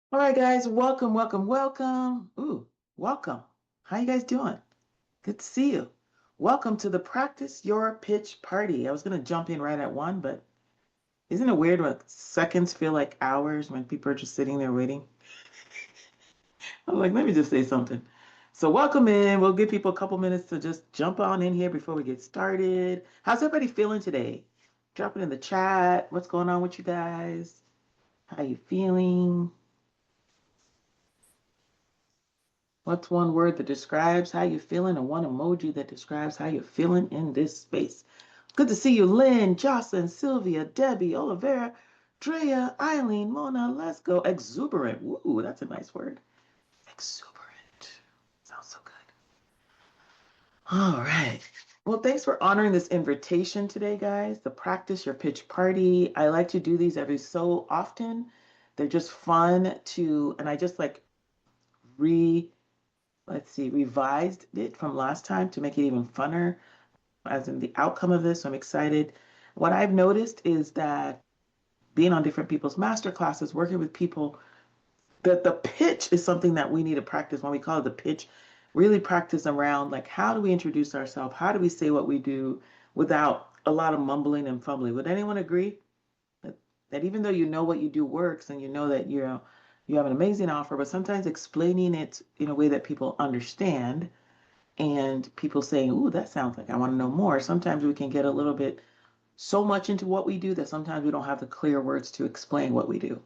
All right, guys, welcome, welcome, welcome. Welcome. How you guys doing? Good to see you. Welcome to the Practice Your Pitch Party. I was going to jump in right at one, but isn't it weird when seconds feel like hours when people are just sitting there waiting? I'm like, let me just say something. So welcome in. We'll give people a couple minutes to just jump on in here before we get started. How's everybody feeling today? Drop it in the chat. What's going on with you guys? How you feeling? What's one word that describes how you're feeling and one emoji that describes how you're feeling in this space? Good to see you, Lynn, Jocelyn, Sylvia, Debbie, Olivera, Drea, Eileen, Mona. Let's go. Exuberant. Ooh, that's a nice word. Exuberant. Sounds so good. All right. Well, thanks for honoring this invitation today, guys. The Practice Your Pitch Party. I like to do these every so often. They're just fun and I just like re let's see, revised it from last time to make it even funner, as in the outcome of this. So I'm excited. What I've noticed is that being on different people's master classes, working with people, that the pitch is something that we need to practice when we call it the pitch, really practice around like how do we introduce ourselves? How do we say what we do without a lot of mumbling and fumbling? Would anyone agree that, that even though you know what you do works and you know that you have an amazing offer, but sometimes explaining it in a way that people understand and people saying, "Ooh, that sounds like I want to know more." Sometimes we can get a little bit so much into what we do that sometimes we don't have the clear words to explain what we do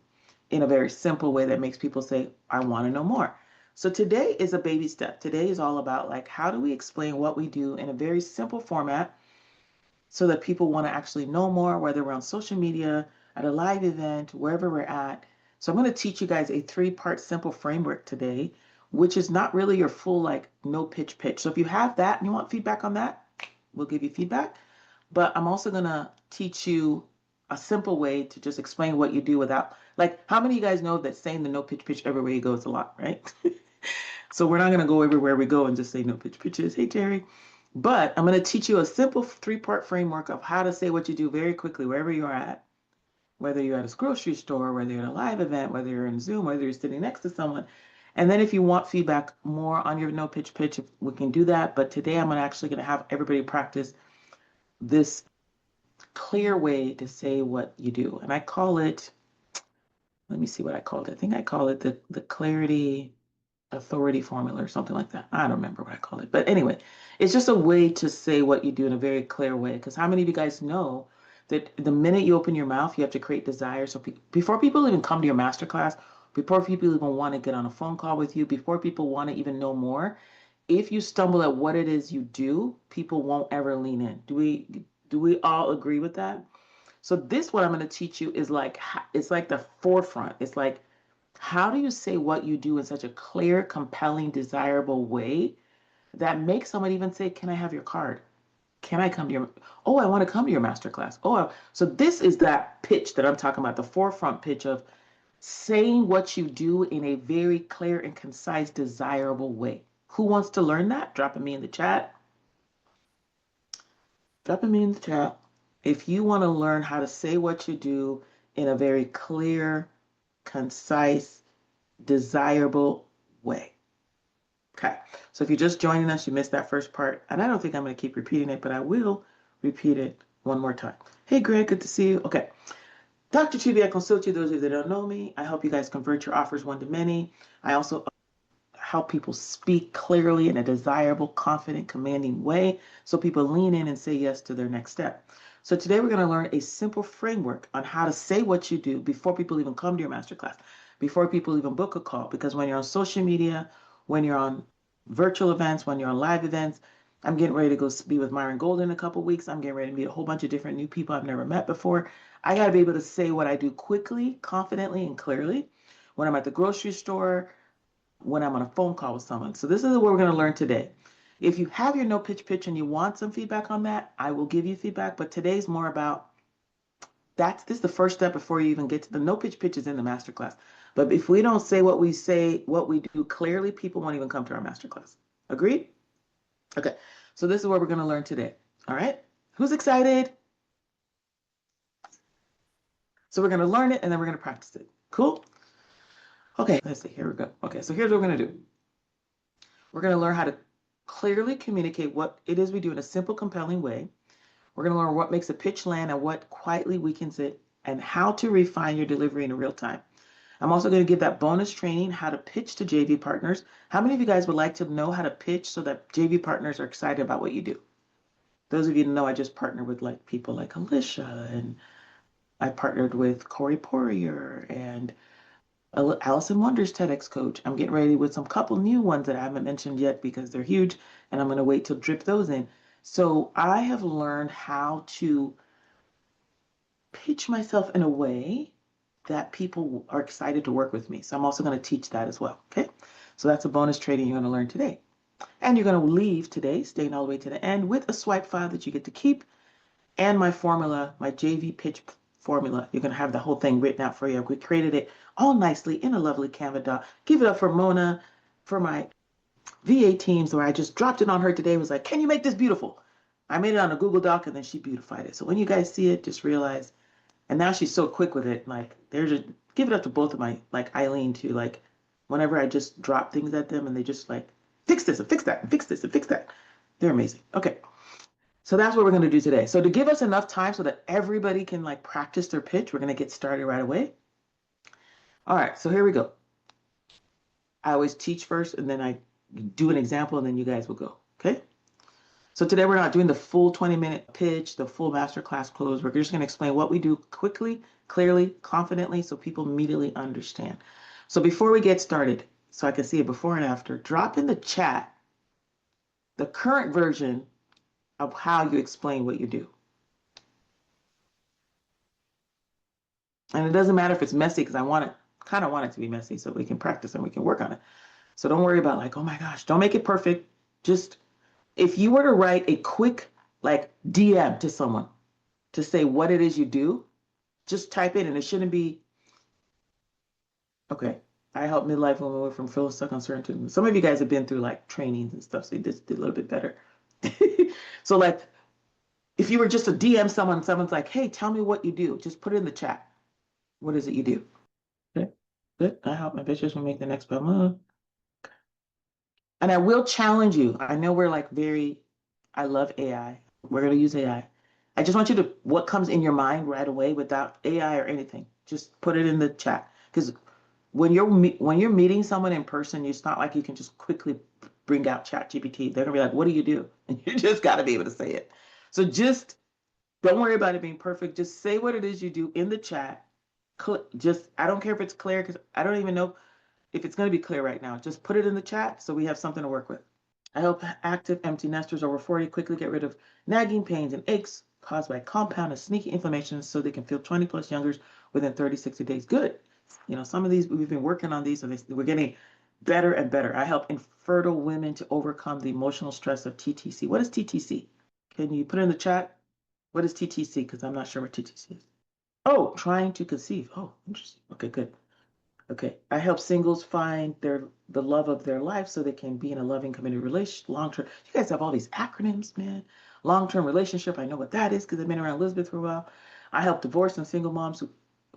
in a very simple way that makes people say, "I want to know more." So today is a baby step. Today is all about like how do we explain what we do in a very simple format so that people want to actually know more, whether we're on social media, at a live event, wherever we're at. So I'm going to teach you guys a three-part simple framework today, which is not really your full like no pitch pitch. So if you have that and you want feedback on that, we'll give you feedback. But I'm also going to teach you a simple way to just explain what you do without like how many of you guys know that saying the no pitch pitch everywhere you go is a lot, right? So we're not going to go everywhere we go and just say no pitch pitches. Hey, Terry. But I'm going to teach you a simple three-part framework of how to say what you do very quickly, wherever you're at, whether you're at a grocery store, whether you're at a live event, whether you're in Zoom, whether you're sitting next to someone. And then if you want feedback more on your no pitch pitch, we can do that. But today I'm actually going to have everybody practice this clear way to say what you do. And I call it, let me see what I called it. I think I call it the clarity authority formula or something like that. I don't remember what I call it. But anyway, it's just a way to say what you do in a very clear way. Because how many of you guys know that the minute you open your mouth, you have to create desire? So before people even come to your masterclass, before people even want to get on a phone call with you, before people want to even know more, if you stumble at what it is you do, people won't ever lean in. Do we all agree with that? So this what I'm going to teach you is like it's like the forefront. It's like how do you say what you do in such a clear, compelling, desirable way that makes someone even say, "Can I have your card? Can I come to your Oh, I want to come to your masterclass." So this is that pitch that I'm talking about, the forefront pitch of saying what you do in a very clear and concise, desirable way. Who wants to learn that? Dropping me in the chat. Dropping me in the chat. If you want to learn how to say what you do in a very clear, concise, desirable way. Okay. So if you're just joining us, you missed that first part. And I don't think I'm going to keep repeating it, but I will repeat it one more time. Hey, Greg, good to see you. Okay. Dr. Tuby, I consult you, those of you that don't know me. I help you guys convert your offers one to many. I also help people speak clearly in a desirable, confident, commanding way so people lean in and say yes to their next step. So today we're going to learn a simple framework on how to say what you do before people even come to your masterclass, before people even book a call. Because when you're on social media, when you're on virtual events, when you're on live events, I'm getting ready to go be with Myron Golden in a couple weeks. I'm getting ready to meet a whole bunch of different new people I've never met before. I got to be able to say what I do quickly, confidently, and clearly. When I'm at the grocery store, when I'm on a phone call with someone. So this is what we're going to learn today. If you have your no pitch pitch and you want some feedback on that, I will give you feedback. But today's more about this is the first step before you even get to the no pitch pitch is in the masterclass. But if we don't say, what we do clearly, people won't even come to our masterclass. Agreed? Okay. So this is what we're going to learn today. All right. Who's excited? So we're going to learn it and then we're going to practice it. Cool. Okay, let's see. Here we go. Okay, so here's what we're going to do. We're going to learn how to clearly communicate what it is we do in a simple, compelling way. We're going to learn what makes a pitch land and what quietly weakens it, and how to refine your delivery in real time. I'm also going to give that bonus training, how to pitch to JV partners. How many of you guys would like to know how to pitch so that JV partners are excited about what you do? Those of you who know, I just partnered with like people like Alicia, and I partnered with Corey Poirier and Allison Wonders TEDx coach. I'm getting ready with some couple new ones that I haven't mentioned yet because they're huge, and I'm going to wait to drip those in. So I have learned how to pitch myself in a way that people are excited to work with me. So I'm also going to teach that as well. Okay. So that's a bonus training you're going to learn today. And you're going to leave today, staying all the way to the end, with a swipe file that you get to keep and my formula, my JV pitch formula. You're going to have the whole thing written out for you. We created it all nicely in a lovely Canva doc. Give it up for Mona, for my VA teams, where I just dropped it on her today. Was like, can you make this beautiful? I made it on a Google Doc and then she beautified it. So when you guys see it, just realize. And now she's so quick with it. Like, there's a give it up to both of my, like Eileen too. Like, whenever I just drop things at them and they just like fix this and fix that and fix this and fix that. They're amazing. Okay. So that's what we're going to do today. So to give us enough time so that everybody can like practice their pitch, we're going to get started right away. All right, so here we go. I always teach first and then I do an example and then you guys will go. Okay. So today we're not doing the full 20-minute pitch, the full masterclass close. We're just going to explain what we do quickly, clearly, confidently, so people immediately understand. So before we get started, so I can see it before and after, drop in the chat the current version of how you explain what you do. And it doesn't matter if it's messy, because I kind of want it to be messy so we can practice and we can work on it. So don't worry about like, oh my gosh, don't make it perfect. Just if you were to write a quick like DM to someone to say what it is you do, just type in, and it shouldn't be, okay, I help midlife women from feeling stuck on certain things. Some of you guys have been through like trainings and stuff, so you just did a little bit better. So like, if you were just to DM someone, someone's like, hey, tell me what you do, just put it in the chat. What is it you do? Okay, good. I help my bitches make the next month. And I will challenge you. I know we're like I love AI. We're going to use AI. I just want you to, what comes in your mind right away without AI or anything, just put it in the chat. Because when you're meeting someone in person, it's not like you can just quickly bring out ChatGPT. They're going to be like, what do you do? And you just got to be able to say it. So just don't worry about it being perfect. Just say what it is you do in the chat. Just, I don't care if it's clear, because I don't even know if it's going to be clear right now. Just put it in the chat so we have something to work with. I help active empty nesters over 40 quickly get rid of nagging pains and aches caused by compound and sneaky inflammation so they can feel 20 plus younger within 30, 60 days. Good. You know, some of these, we've been working on these, so we're getting better and better. I help infertile women to overcome the emotional stress of TTC. What is TTC? Can you put it in the chat? What is TTC? Because I'm not sure what TTC is. Oh, trying to conceive. Oh, interesting. Okay, good. Okay, I help singles find the love of their life so they can be in a loving, committed relationship, long-term. You guys have all these acronyms, man. Long-term relationship, I know what that is because I've been around Elizabeth for a while. I help divorced and single moms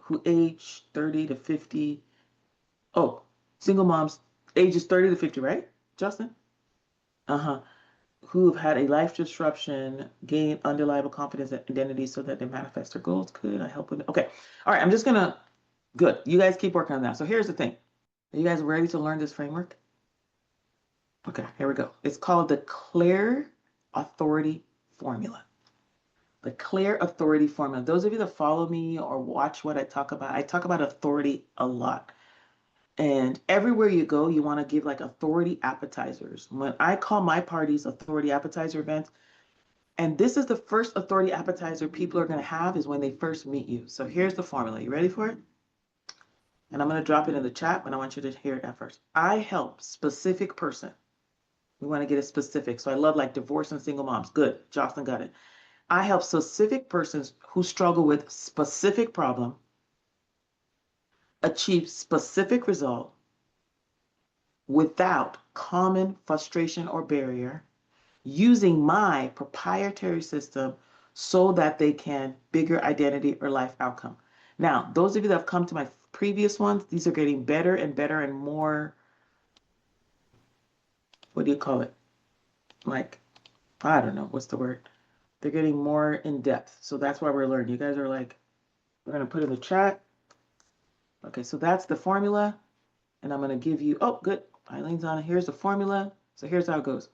who age 30 to 50. Oh, single moms ages 30 to 50, right, Justin? Uh-huh. Who have had a life disruption, gain undeniable confidence and identity so that they manifest their goals. Could I help with it? Okay. All right, I'm just gonna, good. You guys keep working on that. So here's the thing. Are you guys ready to learn this framework? Okay, here we go. It's called the Clear Authority Formula. The Clear Authority Formula. Those of you that follow me or watch what I talk about authority a lot. And everywhere you go, you want to give like authority appetizers. When I call my parties authority appetizer events, and this is the first authority appetizer people are going to have is when they first meet you. So here's the formula. You ready for it? And I'm going to drop it in the chat, but I want you to hear it at first. I help specific person. We want to get it specific. So I love like divorce and single moms. Good. Jocelyn got it. I help specific persons who struggle with specific problem achieve specific result without common frustration or barrier using my proprietary system so that they can bigger identity or life outcome. Now, those of you that have come to my previous ones, these are getting better and better and more, what do you call it? Like, I don't know, what's the word? They're getting more in depth. So that's why we're learning. You guys are like, we're going to put in the chat. Okay, so that's the formula. And I'm going to give you, oh, good. Eileen's on it. Here's the formula. So here's how it goes.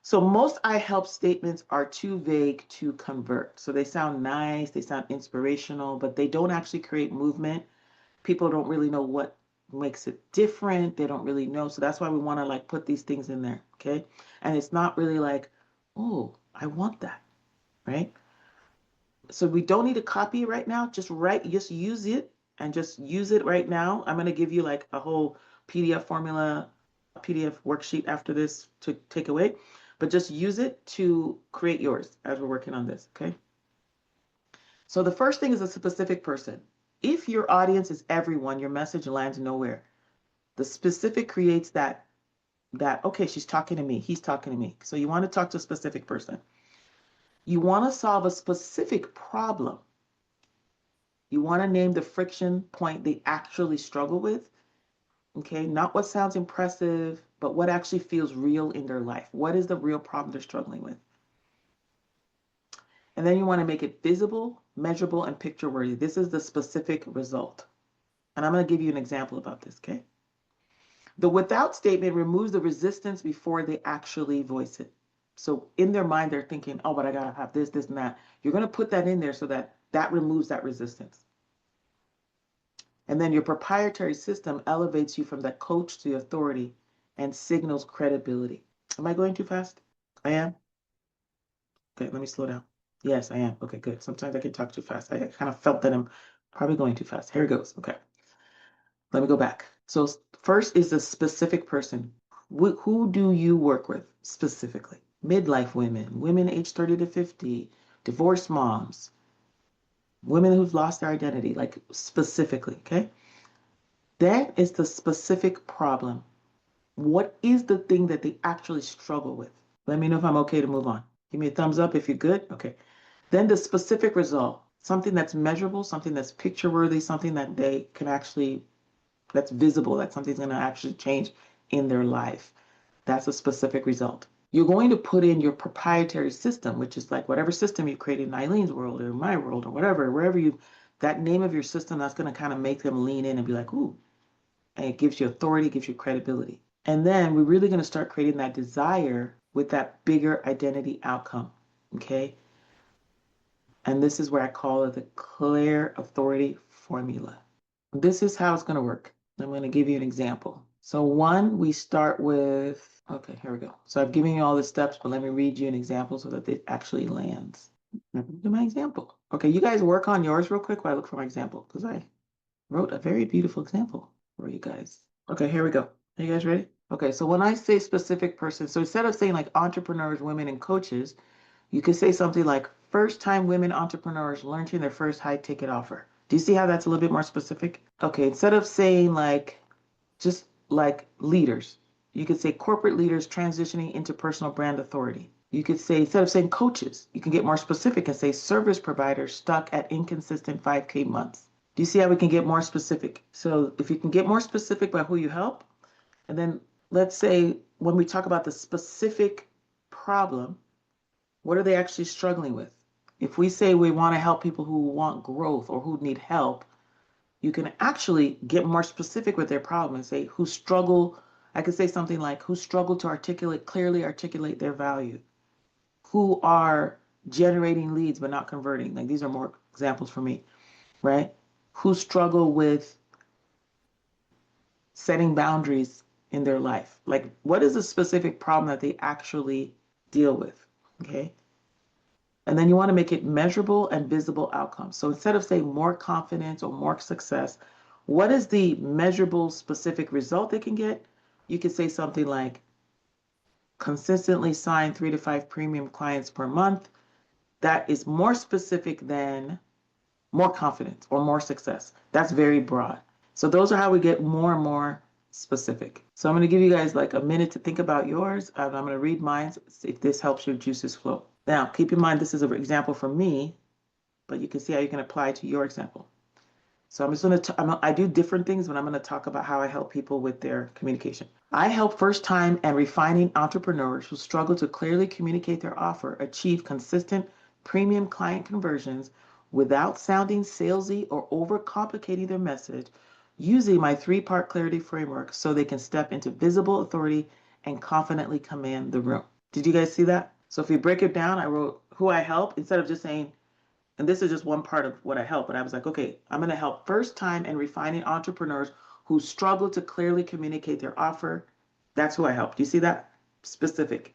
So most I help statements are too vague to convert. So they sound nice, they sound inspirational, but they don't actually create movement. People don't really know what makes it different. They don't really know. So that's why we want to like put these things in there. Okay. And it's not really like, oh, I want that. Right. So we don't need to copy it right now. Just use it and just use it right now. I'm going to give you like a whole PDF formula, PDF worksheet after this to take away, but just use it to create yours as we're working on this. Okay. So the first thing is a specific person. If your audience is everyone, your message lands nowhere. The specific creates that, okay, she's talking to me, he's talking to me. So you want to talk to a specific person. You want to solve a specific problem. You want to name the friction point they actually struggle with. Okay, not what sounds impressive, but what actually feels real in their life. What is the real problem they're struggling with? And then you want to make it visible, measurable, and picture worthy. This is the specific result. And I'm going to give you an example about this, okay? The without statement removes the resistance before they actually voice it. So in their mind, they're thinking, oh, but I got to have this, this, and that. You're going to put that in there so that that removes that resistance. And then your proprietary system elevates you from that coach to the authority and signals credibility. Am I going too fast? I am? Okay, let me slow down. Yes, I am. Okay, good. Sometimes I can talk too fast. I kind of felt that I'm probably going too fast. Here it goes. Okay. Let me go back. So first is a specific person. Who do you work with specifically? Midlife women, women age 30 to 50, divorced moms, women who've lost their identity, like specifically, okay? That is the specific problem. What is the thing that they actually struggle with? Let me know if I'm okay to move on. Give me a thumbs up if you're good. Okay. Then the specific result, something that's measurable, something that's picture worthy, something that they can actually, that's visible, that something's going to actually change in their life. That's a specific result. You're going to put in your proprietary system, which is like whatever system you created in Eileen's world or my world or whatever, wherever you, that name of your system, that's going to kind of make them lean in and be like, ooh, and it gives you authority, gives you credibility. And then we're really going to start creating that desire with that bigger identity outcome. Okay. And this is where I call it the clear authority formula. This is how it's going to work. I'm going to give you an example. So one, we start with, okay, here we go. So I've given you all the steps, but let me read you an example so that it actually lands. Do my example. Okay, you guys work on yours real quick while I look for my example because I wrote a very beautiful example for you guys. Okay, here we go. Are you guys ready? Okay, so when I say specific person, so instead of saying like entrepreneurs, women, and coaches, you could say something like first-time women entrepreneurs launching their first high-ticket offer. Do you see how that's a little bit more specific? Okay, instead of saying like just like leaders, you could say corporate leaders transitioning into personal brand authority. You could say, instead of saying coaches, you can get more specific and say service providers stuck at inconsistent 5K months. Do you see how we can get more specific? So if you can get more specific by who you help, and then let's say when we talk about the specific problem, what are they actually struggling with? If we say we want to help people who want growth or who need help, you can actually get more specific with their problem and say who struggle. I could say something like who struggle to clearly articulate their value, who are generating leads but not converting. Like these are more examples for me, right? Who struggle with setting boundaries in their life. Like what is the specific problem that they actually deal with? Okay. And then you want to make it measurable and visible outcomes. So instead of saying more confidence or more success, what is the measurable specific result they can get? You could say something like consistently sign 3 to 5 premium clients per month. That is more specific than more confidence or more success. That's very broad. So those are how we get more and more specific. So I'm going to give you guys like a minute to think about yours. I'm going to read mine, see if this helps your juices flow. Now, keep in mind, this is an example from me, but you can see how you can apply to your example. So I'm just going to, I do different things, but I'm going to talk about how I help people with their communication. I help first time and refining entrepreneurs who struggle to clearly communicate their offer achieve consistent premium client conversions without sounding salesy or overcomplicating their message using my three-part clarity framework so they can step into visible authority and confidently command the room. Did you guys see that? So if you break it down, I wrote who I help instead of just saying, and this is just one part of what I help, but I was like, okay, I'm going to help first time and refining entrepreneurs who struggle to clearly communicate their offer. That's who I help. Do you see that? Specific.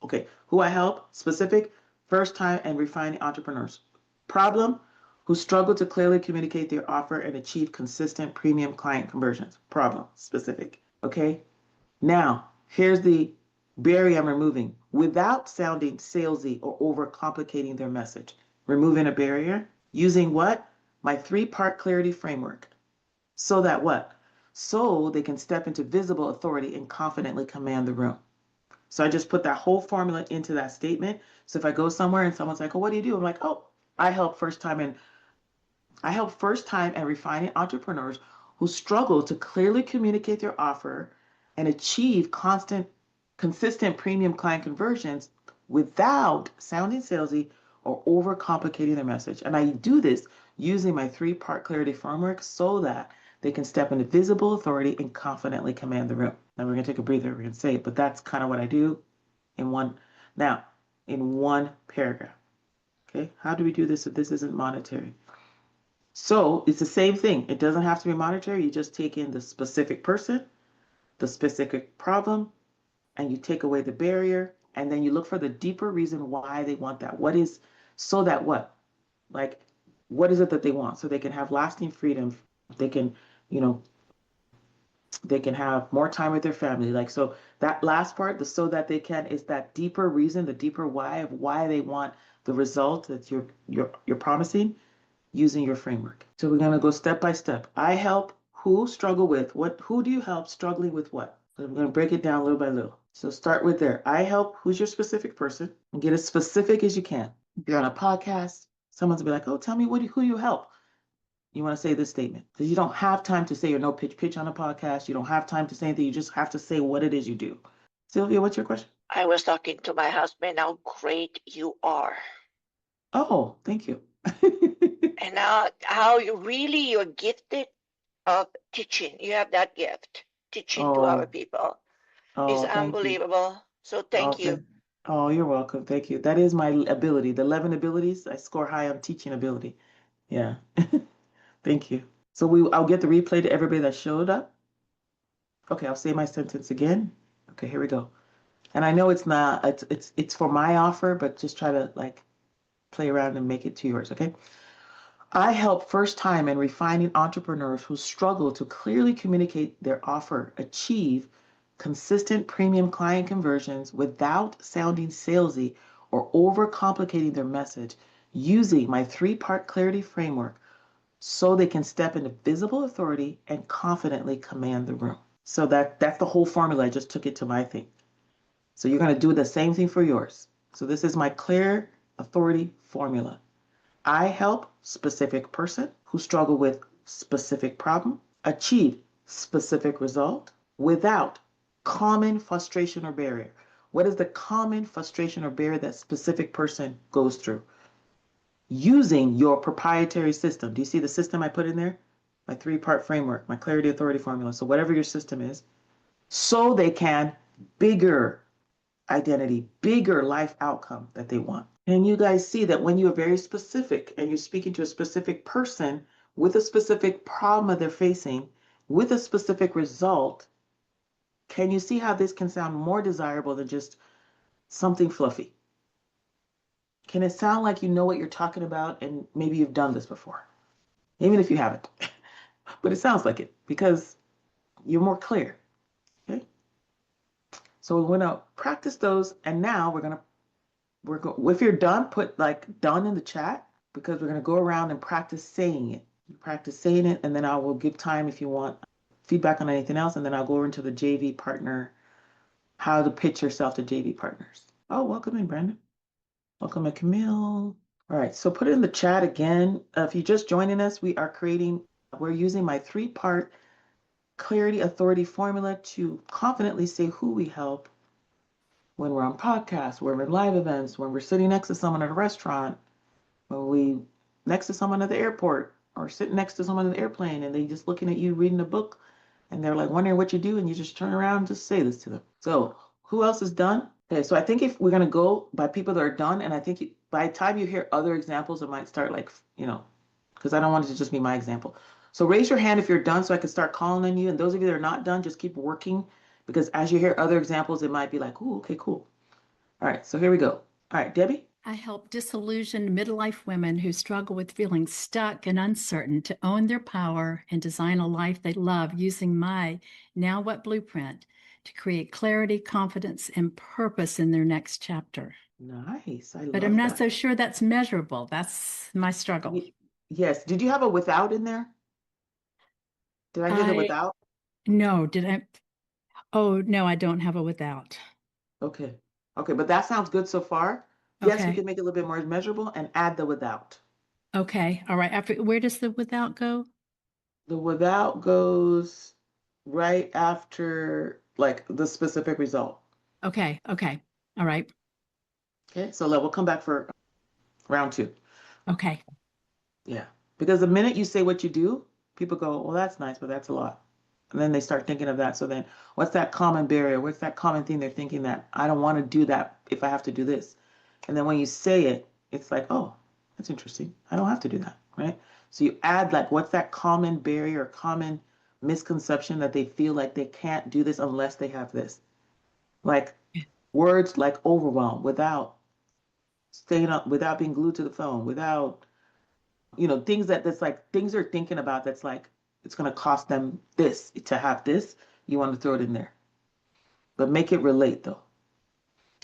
Okay, who I help, specific, first time and refining entrepreneurs. Problem, who struggle to clearly communicate their offer and achieve consistent premium client conversions. Problem, specific. Okay, now here's the barrier I'm removing without sounding salesy or overcomplicating their message. Removing a barrier using what? My three-part clarity framework. So that what? So they can step into visible authority and confidently command the room. So I just put that whole formula into that statement. So if I go somewhere and someone's like, oh, what do you do? I'm like, oh, I help first time and refining entrepreneurs who struggle to clearly communicate their offer and achieve consistent premium client conversions without sounding salesy or overcomplicating their message. And I do this using my three-part clarity framework so that they can step into visible authority and confidently command the room. Now we're going to take a breather, we're going to say it, but that's kind of what I do in one paragraph. Okay, how do we do this if this isn't monetary? So it's the same thing. It doesn't have to be monetary. You just take in the specific person, the specific problem, and you take away the barrier, and then you look for the deeper reason why they want that. What is, so that what? Like, what is it that they want? So they can have lasting freedom. They can, you know, they can have more time with their family. Like, so that last part, the so that they can, is that deeper reason, the deeper why of why they want the result that you're promising using your framework. So we're going to go step by step. I help who struggle with what, who do you help struggling with what? So I'm going to break it down little by little. So start with there. I help who's your specific person and get as specific as you can. If you're on a podcast, someone's gonna be like, oh, tell me who you help. You want to say this statement because you don't have time to say your no pitch on a podcast. You don't have time to say anything. You just have to say what it is you do. Sylvia, what's your question? I was talking to my husband, how great you are. Oh, thank you. And how you're gifted of teaching. You have that gift, teaching to our people. It's Thank you. unbelievable. So thank you. Oh, you're welcome. Thank you. That is my ability. The 11 abilities, I score high on teaching ability. Yeah. Thank you. So I'll get the replay to everybody that showed up. Okay, I'll say my sentence again. Okay, here we go. And I know it's not, it's for my offer, but just try to like play around and make it to yours, okay? I help first time and refining entrepreneurs who struggle to clearly communicate their offer achieve consistent premium client conversions without sounding salesy or overcomplicating their message using my three-part clarity framework so they can step into visible authority and confidently command the room. So that's the whole formula. I just took it to my thing. So you're going to do the same thing for yours. So this is my clear authority formula. I help specific person who struggle with specific problem achieve specific result without common frustration or barrier. What is the common frustration or barrier that specific person goes through? Using your proprietary system. Do you see the system I put in there? My three-part framework, my clarity authority formula. So whatever your system is, so they can bigger identity, bigger life outcome that they want. And you guys see that when you are very specific and you're speaking to a specific person with a specific problem that they're facing, with a specific result, can you see how this can sound more desirable than just something fluffy? Can it sound like you know what you're talking about and maybe you've done this before? Even if you haven't. But it sounds like it because you're more clear. Okay? So we're going to practice those, and now if you're done, put like done in the chat because we're going to go around and practice saying it. Practice saying it, and then I will give time if you want feedback on anything else, and then I'll go into the JV partner, how to pitch yourself to JV partners. Oh, welcome in, Brandon. Welcome in, Camille. All right, so put it in the chat again. If you're just joining us, we are creating We're using my three-part clarity authority formula to confidently say who we help when we're on podcasts, when we're in live events, when we're sitting next to someone at a restaurant, when we next to someone at the airport, or sitting next to someone in the airplane and they just looking at you reading a book and they're like wondering what you do and you just turn around and just say this to them. So who else is done? Okay, so I think if we're gonna go by people that are done, and I think by the time you hear other examples, it might start like, because I don't want it to just be my example. So raise your hand if you're done so I can start calling on you. And those of you that are not done, just keep working because as you hear other examples, it might be like, ooh, okay, cool. All right, so here we go. All right, Debbie? I help disillusioned midlife women who struggle with feeling stuck and uncertain to own their power and design a life they love using my Now What blueprint to create clarity, confidence, and purpose in their next chapter. Nice. I But I'm love not that. so sure that's measurable. That's my struggle. Yes. Did you have a without in there? Did I hear the I without? no, did I? Oh, no, I don't have a without. Okay. Okay, but that sounds good so far. Yes, we Okay. can make it a little bit more measurable and add the without. Okay. All right. After where does the without go? The without goes right after like the specific result. Okay. Okay. All right. Okay, so we'll come back for round two. Okay. Yeah. Because the minute you say what you do, people go, well, that's nice, but that's a lot. And then they start thinking of that. So then what's that common barrier? What's that common thing they're thinking that I don't want to do that if I have to do this? And then when you say it, it's like, oh, that's interesting. I don't have to do that, right? So you add like, what's that common barrier, common misconception that they feel like they can't do this unless they have this? Like words like overwhelm, without staying up, without being glued to the phone, without things that's like things they're thinking about that's like it's going to cost them this to have this. You want to throw it in there, but make it relate though.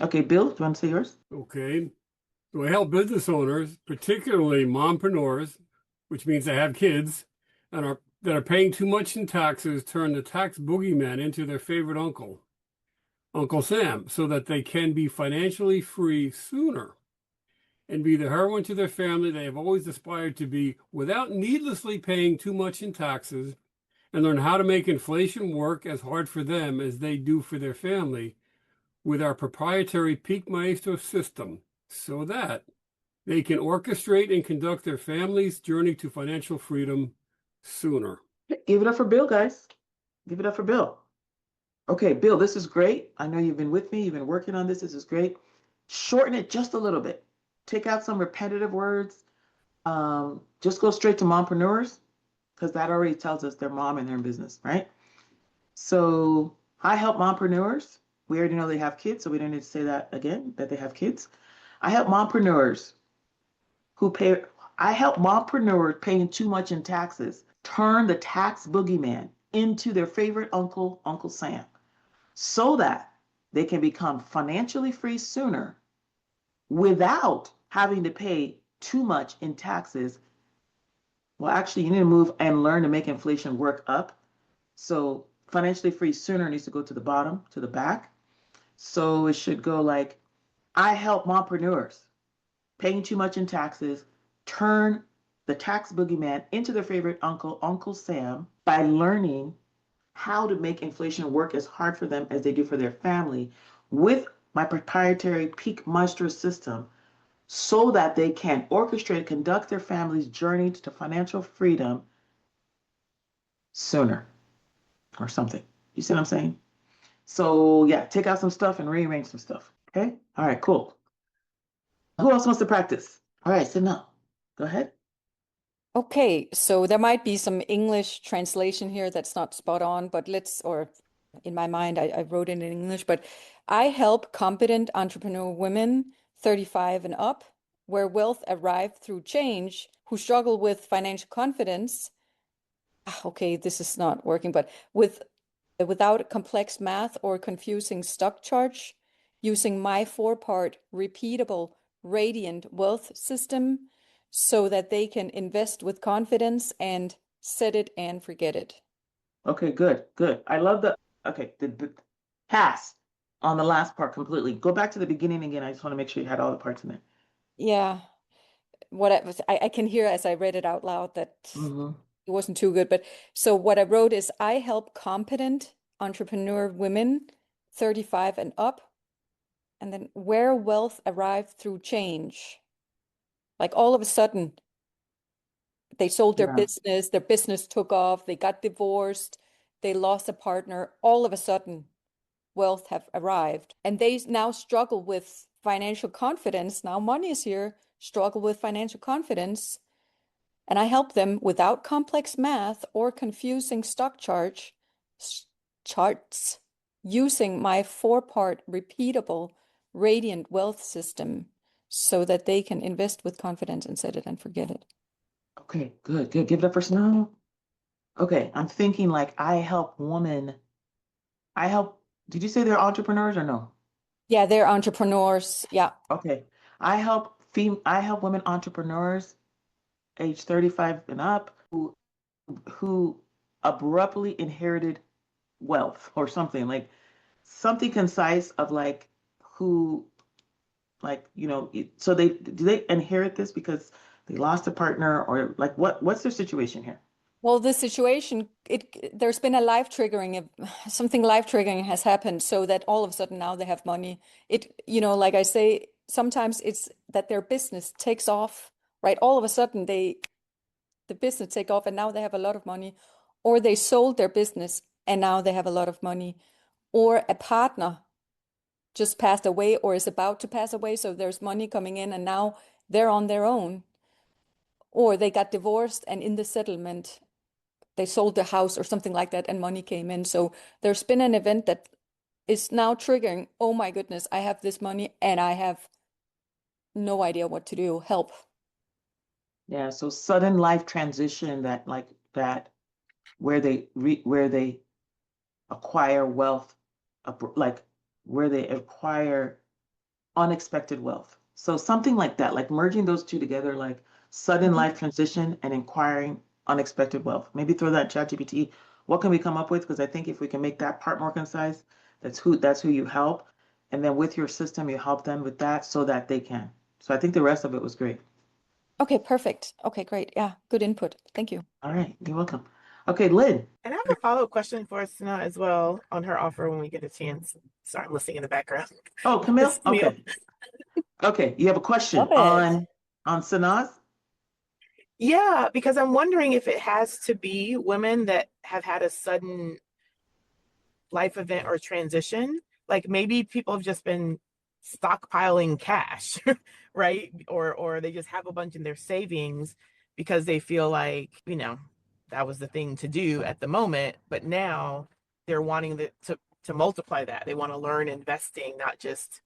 Okay, Bill, do you want to say yours? Okay. So I help business owners, particularly mompreneurs, which means they have kids and are that are paying too much in taxes, turn the tax boogeyman into their favorite uncle, Uncle Sam, so that they can be financially free sooner and be the heroine to their family they have always aspired to be without needlessly paying too much in taxes, and learn how to make inflation work as hard for them as they do for their family with our proprietary Peak Maestro system so that they can orchestrate and conduct their family's journey to financial freedom sooner. Give it up for Bill, guys. Give it up for Bill. Okay, Bill, this is great. I know you've been with me, you've been working on this. This is great. Shorten it just a little bit. Take out some repetitive words. Just go straight to mompreneurs because that already tells us they're mom and they're in business, right? So I help mompreneurs. We already know they have kids, so we don't need to say that again, that they have kids. I help mompreneurs who pay, I help mompreneurs paying too much in taxes turn the tax boogeyman into their favorite uncle, Uncle Sam, so that they can become financially free sooner without having to pay too much in taxes. Well, actually, you need to move and learn to make inflation work up. So financially free sooner needs to go to the bottom, to the back. So it should go like, I help mompreneurs paying too much in taxes turn the tax boogeyman into their favorite uncle, Uncle Sam, by learning how to make inflation work as hard for them as they do for their family with my proprietary Peak Maestro system so that they can orchestrate and conduct their family's journey to financial freedom sooner or something. You see what I'm saying? So yeah, take out some stuff and rearrange some stuff. Okay? All right, cool. Who else wants to practice? All right, sit down. Go ahead. Okay, so there might be some English translation here that's not spot on, but or in my mind, I wrote it in English, but I help competent entrepreneur women 35 and up, where wealth arrived through change, who struggle with financial confidence. Okay, this is not working, but without complex math or confusing stock charge, using my four-part repeatable radiant wealth system so that they can invest with confidence and set it and forget it. Okay, good, good. I love okay, the pass on the last part completely. Go back to the beginning again. I just want to make sure you had all the parts in there. Yeah, I can hear as I read it out loud that Mm-hmm. it wasn't too good. But so what I wrote is I help competent entrepreneur women 35 and up, and then where wealth arrived through change. Like all of a sudden, they sold Yeah. their business took off, they got divorced, they lost a partner. All of a sudden, wealth have arrived. And they now struggle with financial confidence. Now money is here, struggle with financial confidence. And I help them without complex math or confusing charts using my 4-part repeatable radiant wealth system so that they can invest with confidence and set it and forget it. Okay, good, good. Give it up for Snow. Okay, I'm thinking like I help, did you say they're entrepreneurs or no? Yeah, they're entrepreneurs. Yeah. Okay. I help women entrepreneurs age 35 and up who abruptly inherited wealth or something like something concise of like who so they do they inherit this because they lost a partner or like what's their situation here? Well, the situation, there's been a something life triggering has happened so that all of a sudden now they have money. Like I say, sometimes it's that their business takes off, right? All of a sudden the business take off and now they have a lot of money, or they sold their business and now they have a lot of money, or a partner just passed away or is about to pass away, so there's money coming in and now they're on their own, or they got divorced and in the settlement they sold the house or something like that and money came in. So there's been an event that is now triggering, oh my goodness, I have this money and I have no idea what to do. Help. Yeah, so sudden life transition that where they acquire wealth, like where they acquire unexpected wealth. So something like that, like merging those two together, like sudden Mhm. life transition and acquiring unexpected wealth. Maybe throw that in ChatGPT. What can we come up with? Because I think if we can make that part more concise, that's who you help. And then with your system, you help them with that so that they can. So I think the rest of it was great. Okay, perfect. Okay, great. Yeah, good input. Thank you. All right, you're welcome. Okay, Lynn. And I have a follow-up question for Sana as well on her offer when we get a chance. Sorry, I'm listening in the background. Oh, Camille. It's Camille. Okay. Okay, you have a question Love it. on Sanaz? Yeah, because I'm wondering if it has to be women that have had a sudden life event or transition. Like maybe people have just been stockpiling cash, right? Or they just have a bunch in their savings because they feel like, that was the thing to do at the moment, but now they're wanting to multiply that. They want to learn investing, not just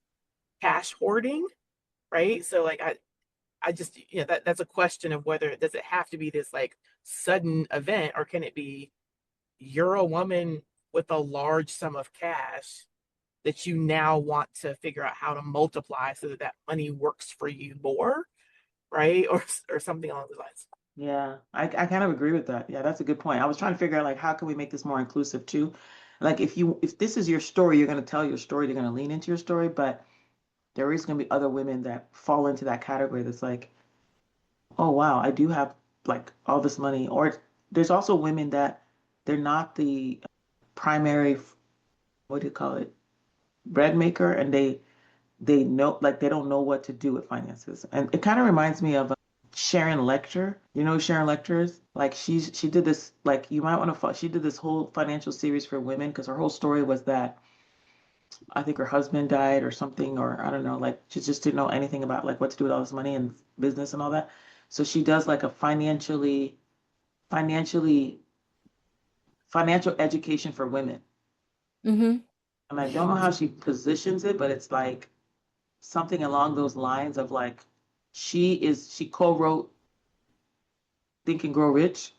cash hoarding, right? So like I just that's a question of whether does it have to be this like sudden event, or can it be you're a woman with a large sum of cash that you now want to figure out how to multiply so that that money works for you more, right? Or something along those lines. Yeah, I kind of agree with that. Yeah, that's a good point. I was trying to figure out like how can we make this more inclusive too? Like if this is your story, you're going to tell your story, you're going to lean into your story, but there is going to be other women that fall into that category that's like, "Oh wow, I do have like all this money." Or there's also women that they're not the primary, what do you call it, bread maker, and they know like they don't know what to do with finances. And it kind of reminds me of Sharon Lecter. You know who Sharon Lecter is? Like she did this like you might want to she did this whole financial series for women because her whole story was that I think her husband died or something or I don't know like she just didn't know anything about like what to do with all this money and business and all that. So she does like a financially financial education for women. Mm-hmm. And I don't know how she positions it, but it's like something along those lines of like she co-wrote Think and Grow Rich.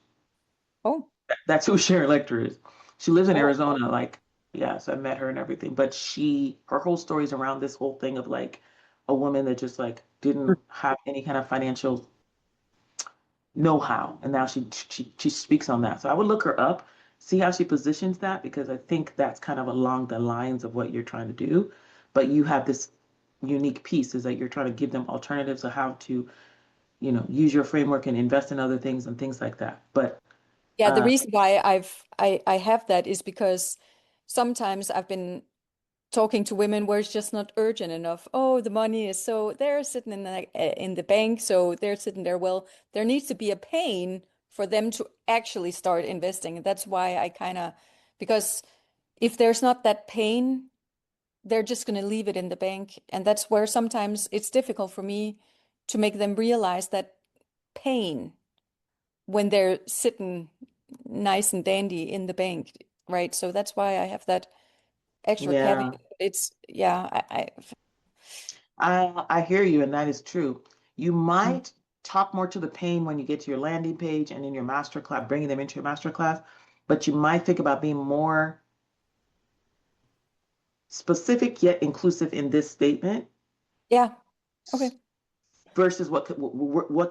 Oh, That's who Sharon Lecter is. She lives in oh, Arizona, like yeah, so I met her and everything. But her whole story is around this whole thing of like a woman that just like didn't have any kind of financial know-how, and now she speaks on that. So I would look her up, see how she positions that because I think that's kind of along the lines of what you're trying to do. But you have this unique piece is that you're trying to give them alternatives of how to use your framework and invest in other things and things like that. But Yeah, the reason why I have that is because sometimes I've been talking to women where it's just not urgent enough. Oh, the money is so they're sitting in the bank, so they're sitting there. Well, there needs to be a pain for them to actually start investing. And that's why I kind of because if there's not that pain, they're just going to leave it in the bank. And that's where sometimes it's difficult for me to make them realize that pain when they're sitting nice and dandy in the bank, right? So that's why I have that extra Yeah, caveat. It's yeah, I hear you, and that is true. You Mm. might talk more to the pain when you get to your landing page and in your master class, bringing them into your master class, but you might think about being more specific yet inclusive in this statement Yeah. Okay. versus what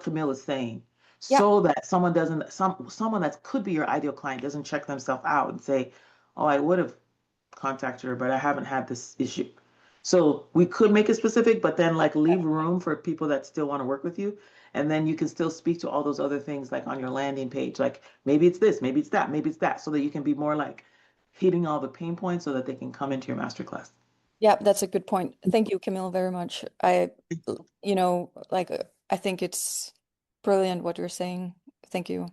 Camille is saying, Yeah. so that someone doesn't someone that could be your ideal client doesn't check themselves out and say, "Oh, I would have contacted her, but I haven't had this issue." So we could make it specific, but then like leave room for people that still want to work with you. And then you can still speak to all those other things like on your landing page. Like maybe it's this, maybe it's that, maybe it's that, so that you can be more like hitting all the pain points so that they can come into your masterclass. Yeah, that's a good point. Thank you, Camille, very much. Like I think it's brilliant what you're saying. Thank you.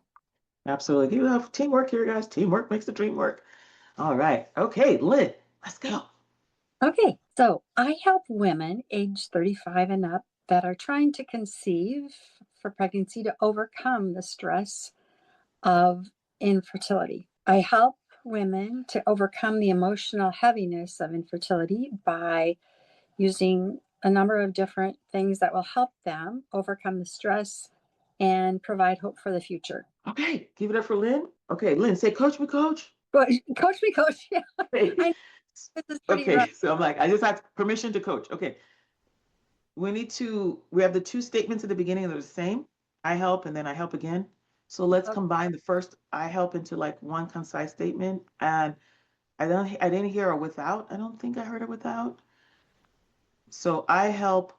Absolutely. You have teamwork here, guys. Teamwork makes the dream work. All right. Okay, Lynn, let's go. Okay, so I help women age 35 and up that are trying to conceive for pregnancy to overcome the stress of infertility. I help women to overcome the emotional heaviness of infertility by using a number of different things that will help them overcome the stress and provide hope for the future. Okay, give it up for Lynn. Okay, Lynn, say, Coach me, coach. Coach me, coach. Yeah, Hey. I know this is pretty Okay, rough. so I'm like, I just have permission to coach. Okay, we have the two statements at the beginning that are the same. I help and then I help again. So let's Okay. combine the first I help into like one concise statement. And I didn't hear a without. I don't think I heard a without. So I help.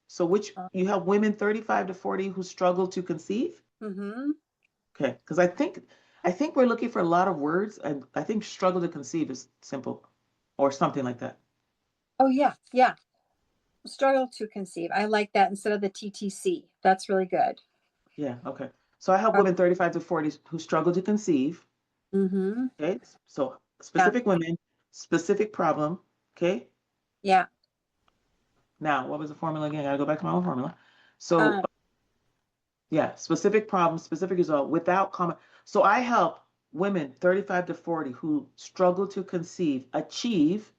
So which you help women 35 to 40 who struggle to conceive? Mm-hmm. Okay, because I think we're looking for a lot of words, and I think struggle to conceive is simple, or something like that. Oh, yeah, yeah. Struggle to conceive. I like that instead of the TTC. That's really good. Yeah, okay. So I help women 35 to 40 who struggle to conceive. Mm-hmm. Okay, so Yeah, specific women, specific problem. Okay, yeah. now what was the formula again? I gotta go back to my own formula. So Uh, yeah, specific problem, specific result without comment. So I help women 35 to 40 who struggle to conceive achieve.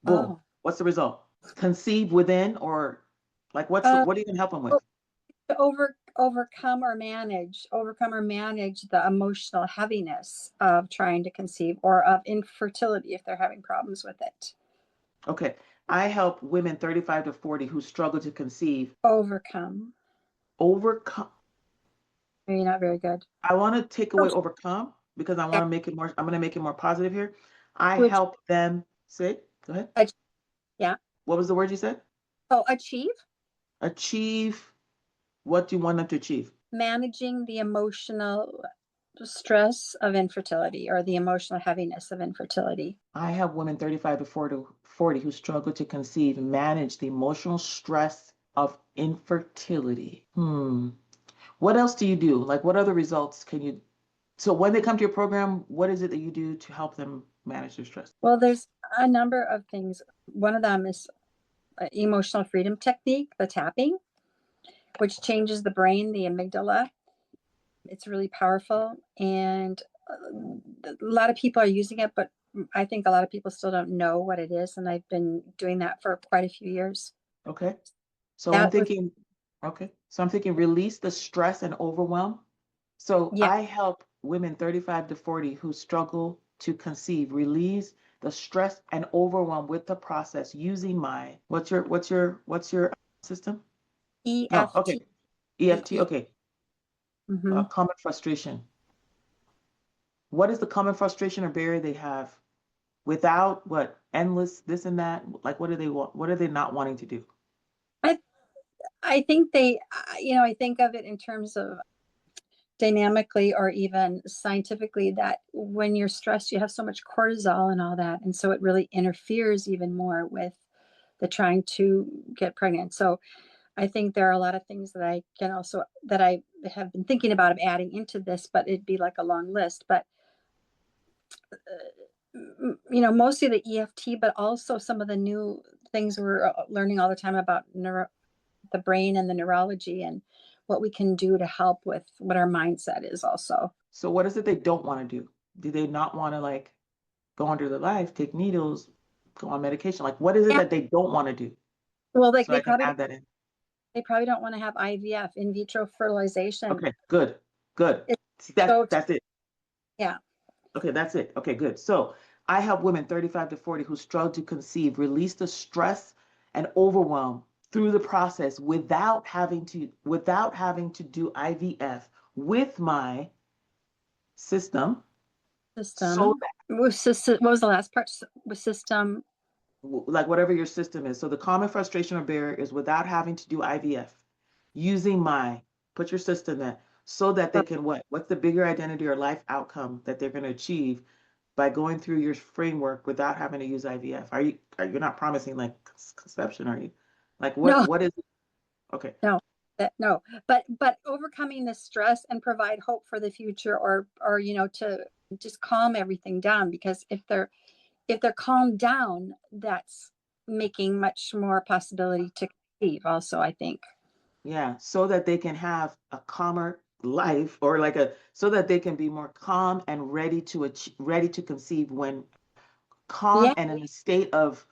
Boom. oh. What's the result? Conceive within, or like Uh, what are you gonna help them with? to overcome or manage the emotional heaviness of trying to conceive or of infertility if they're having problems with it. Okay. I help women 35 to 40 who struggle to conceive Overcome. overcome. Maybe not very good. I want to take Oh, away overcome because I yeah. want to make it more, I'm going to make it more positive here. I To help them say, go ahead. yeah. What was the word you said? Oh, achieve. Achieve. What do you want them to achieve? Managing the emotional stress of infertility or the emotional heaviness of infertility. I have women 35 to 40 who struggle to conceive and manage the emotional stress of infertility. What else do you do? Like, what other results can you? So, when they come to your program, what is it that you do to help them manage their stress? Well, there's a number of things. One of them is emotional freedom technique, the tapping, which changes the brain, the amygdala. It's really powerful. And a lot of people are using it, but I think a lot of people still don't know what it is. And I've been doing that for quite a few years. Okay. So, I'm That was, thinking, okay. So, I'm thinking release the stress and overwhelm. So, yeah, I help women 35 to 40 who struggle to conceive release the stress and overwhelm with the process using my, what's your system? No, EFT. okay. EFT, okay. Mm-hmm. Common frustration. What is the common frustration or barrier they have without what endless this and that? Like, what do they want? What are they not wanting to do? I, I think I think of it in terms of dynamically or even scientifically that when you're stressed, you have so much cortisol and all that. And so it really interferes even more with the trying to get pregnant. So I think there are a lot of things that I can also, that I have been thinking about of adding into this, but it'd be like a long list. But, mostly the EFT, but also some of the new things we're learning all the time about the brain and the neurology and what we can do to help with what our mindset is also. So what is it they don't want to do? Do they not want to like go under the life, take needles, go on medication? Like what is it Yeah. that they don't want to do? Well, like So I can add that in. they probably don't want to have IVF, in vitro fertilization. Okay, good. See, that's it. Yeah. Okay, that's it. Okay, good. So I help women 35 to 40 who struggle to conceive, release the stress and overwhelm through the process without having to do IVF with my system. So What was the last part? With system. like whatever your system is. So the common frustration or barrier is without having to do IVF, using put your system in so that they can what's the bigger identity or life outcome that they're going to achieve by going through your framework without having to use IVF. Are you not promising like conception, are you? Like what is it? Okay. No, but overcoming the stress and provide hope for the future, or to just calm everything down, because if they're calmed down, that's making much more possibility to conceive also, I think. Yeah, so that they can have a calmer life, or so that they can be more calm and ready to conceive when calm and in a state of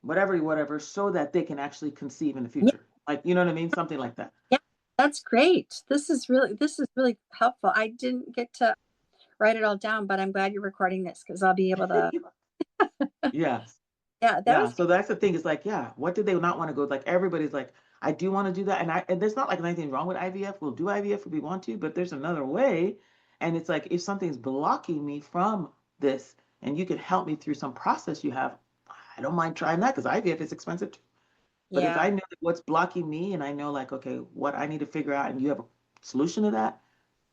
whatever, so that they can actually conceive in the future. Like, you know what I mean? Something like that. Yeah, that's great. This is really helpful. I didn't get to write it all down, but I'm glad you're recording this because I'll be able to. Yes. Yeah, So that's the thing. Is like, what did they not want to go? Like everybody's like, I do want to do that, and there's not like anything wrong with IVF. We'll do IVF if we want to, but there's another way. And it's like if something's blocking me from this, and you can help me through some process you have, I don't mind trying that because IVF is expensive too. But if I know what's blocking me, and I know like, okay, what I need to figure out, and you have a solution to that,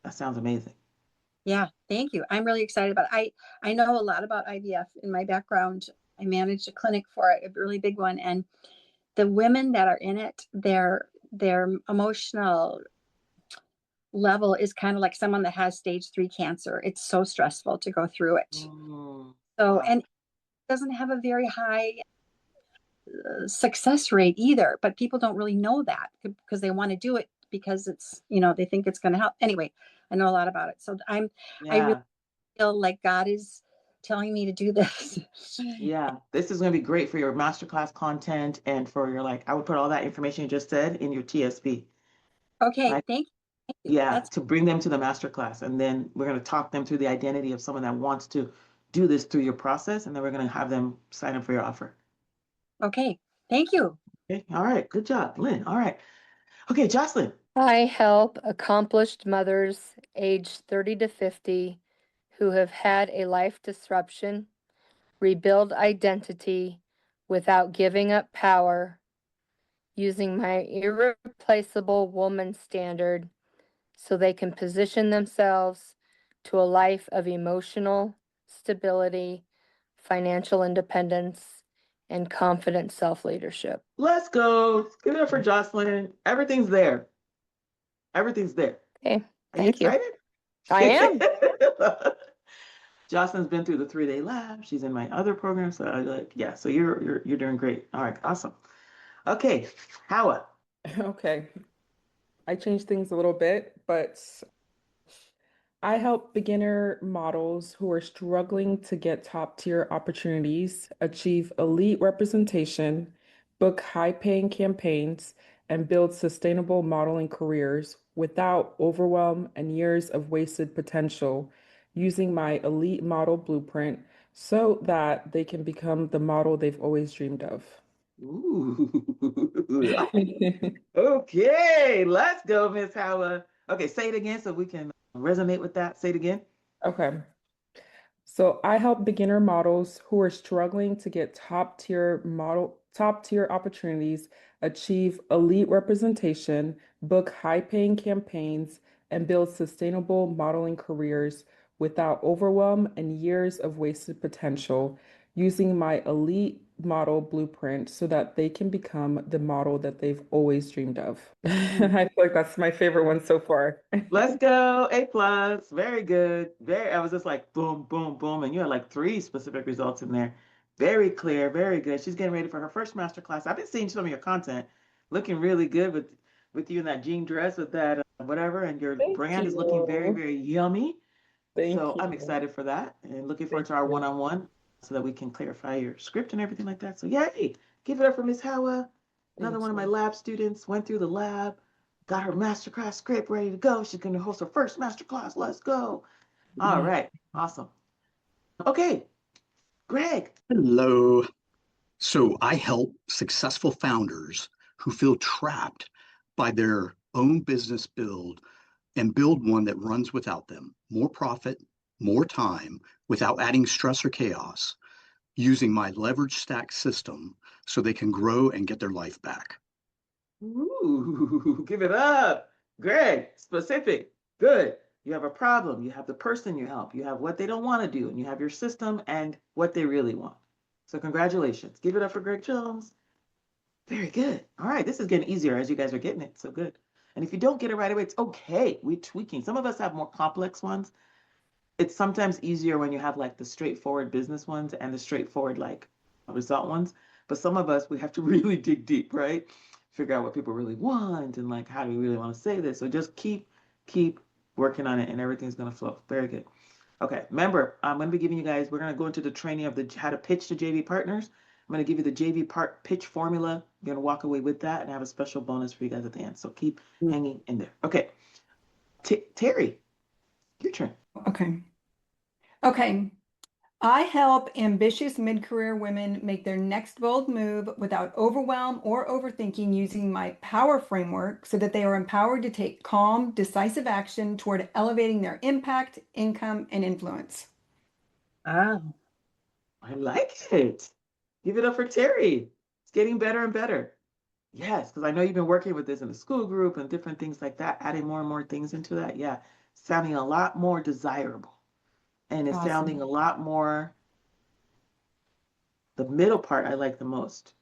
that sounds amazing. Yeah, thank you. I'm really excited about it. I know a lot about IVF in my background. I managed a clinic for it, a really big one, and the women that are in it, their emotional level is kind of like someone that has stage 3 cancer. It's so stressful to go through it. So, Wow. and it doesn't have a very high success rate either, but people don't really know that because they want to do it because it's, they think it's going to help. Anyway, I know a lot about it. So I really feel like God is telling me to do this. Yeah, this is going to be great for your masterclass content and for your I would put all that information you just said in your TSP. Okay, thank you. Yeah, to bring them to the masterclass, and then we're going to talk them through the identity of someone that wants to do this through your process, and then we're going to have them sign up for your offer. Okay, thank you. Okay, all right, good job, Lynn. All right, okay, Jocelyn. I help accomplished mothers aged 30 to 50 who have had a life disruption rebuild identity without giving up power, using my irreplaceable woman standard so they can position themselves to a life of emotional stability, financial independence, and confident self-leadership. Let's go. Give it up for Jocelyn. Everything's there. Everything's there. Okay, thank you. Are you excited? I am. Jocelyn's been through the 3-day lab. She's in my other program, so so you're doing great. All right, awesome. Okay, Howard. Okay, I changed things a little bit, but I help beginner models who are struggling to get top-tier opportunities, achieve elite representation, book high-paying campaigns, and build sustainable modeling careers without overwhelm and years of wasted potential, using my elite model blueprint so that they can become the model they've always dreamed of. Ooh. Okay, let's go, Miss Howard. Okay, say it again so we can resonate with that. Say it again. Okay. So I help beginner models who are struggling to get top tier opportunities, achieve elite representation, book high-paying campaigns, and build sustainable modeling careers without overwhelm and years of wasted potential using my elite model blueprint so that they can become the model that they've always dreamed of. And I feel like that's my favorite one so far. Let's go. A plus. Very good. Very, I was just like boom, boom, boom. And you had like 3 specific results in there. Very clear. Very good. She's getting ready for her first master class. I've been seeing some of your content. Looking really good with you in that jean dress with that whatever. And your Thank brand is looking very, you. very yummy. Thank So you. I'm excited for that and looking forward Thank to our you. one-on-one so that we can clarify your script and everything like that. So yay. Give it up for Miss Howa. Another Thank one of my you. lab students went through the lab, got her masterclass script ready to go. She's going to host her first masterclass. Let's go. All Yeah. right. Awesome. Okay. Greg. Hello. So I help successful founders who feel trapped by their own business build and build one that runs without them. More profit, more time, without adding stress or chaos, using my leverage stack system so they can grow and get their life back. Ooh, give it up. Greg, specific. Good. You have a problem. You have the person you help. You have what they don't want to do. And you have your system and what they really want. So congratulations. Give it up for Greg Jones. Very good. All right. This is getting easier as you guys are getting it. So good. And if you don't get it right away, it's okay. We're tweaking. Some of us have more complex ones. It's sometimes easier when you have like the straightforward business ones and the straightforward like result ones. But some of us, we have to really dig deep, right? Figure out what people really want and like how do we really want to say this. So just keep working on it and everything's gonna flow. Very good. Okay, remember, I'm gonna be giving you guys, we're gonna go into the training of the how to pitch to JV partners. I'm gonna give you the JV part pitch formula. You're gonna walk away with that and I have a special bonus for you guys at the end. So keep hanging in there. Okay. Terry, your turn. Okay. Okay. I help ambitious mid-career women make their next bold move without overwhelm or overthinking using my power framework so that they are empowered to take calm, decisive action toward elevating their impact, income, and influence. Oh, I like it. Give it up for Terry. It's getting better and better. Yes, because I know you've been working with this in the school group and different things like that, adding more and more things into that. Yeah, sounding a lot more desirable. And it's sounding a Awesome. lot more, the middle part I like the most.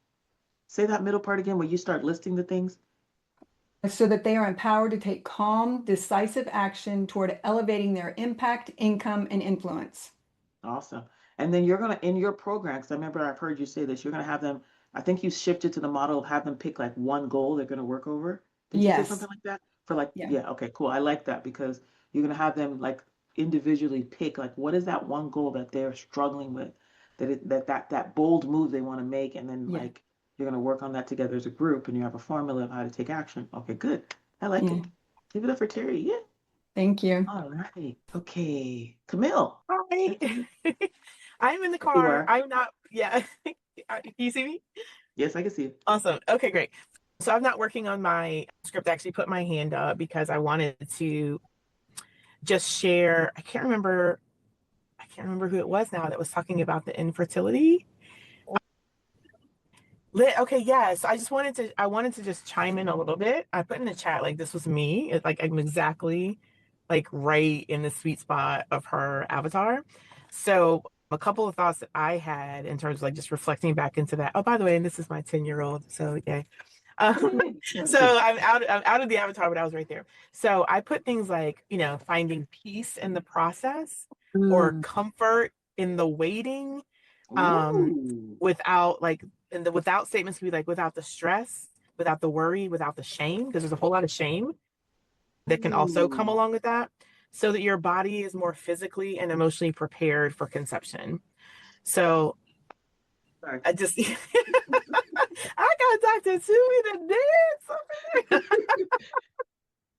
Say that middle part again where you start listing the things. So that they are empowered to take calm, decisive action toward elevating their impact, income, and influence. Awesome. And then you're gonna in your program, because I remember I've heard you say this, you're gonna have them, I think you shifted to the model of have them pick like one goal they're gonna work over. Did you say Yes. something like that? For like, Yeah. yeah, okay, cool. I like that because you're gonna have them like individually pick like what is that one goal that they're struggling with, that bold move they want to make, and then Yeah. like you're gonna work on that together as a group, and you have a formula of how to take action. Okay, good. I like Yeah. it. Give it up for Terry. Yeah. Thank you. All right. Okay. Camille. Hi. I'm in the You car. are. I'm not, yeah. Can you see me? Yes, I can see you. Awesome. Okay, great. So I'm not working on my script. I actually put my hand up because I wanted to just share. I can't remember who it was now that was talking about the infertility. Okay, yes. I wanted to just chime in a little bit. I put in the chat like this was me. It's like I'm exactly like right in the sweet spot of her avatar. So a couple of thoughts that I had in terms of like just reflecting back into that. Oh, by the way, and this is my 10-year-old. So yeah. So I'm out of the avatar, but I was right there. So I put things like, finding peace in the process or comfort in the waiting. Ooh. Without like, and the without statements could be like without the stress, without the worry, without the shame, because there's a whole lot of shame that can also come Ooh. along with that, so that your body is more physically and emotionally prepared for conception. So Sorry. I just I got Dr. Tuby to dance over there.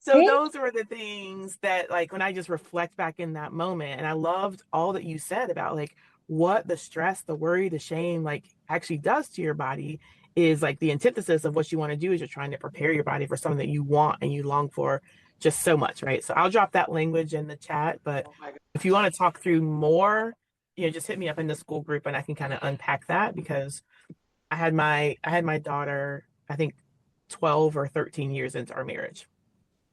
So thank those were the things that like when I just reflect back in that moment, and I loved all that you said about like what the stress, the worry, the shame like actually does to your body is like the antithesis of what you want to do is you're trying to prepare your body for something that you want and you long for just so much, right? So I'll drop that language in the chat, but Oh my God. if you want to talk through more, just hit me up in the school group and I can kind of unpack that because I had my daughter, I think 12 or 13 years into our marriage.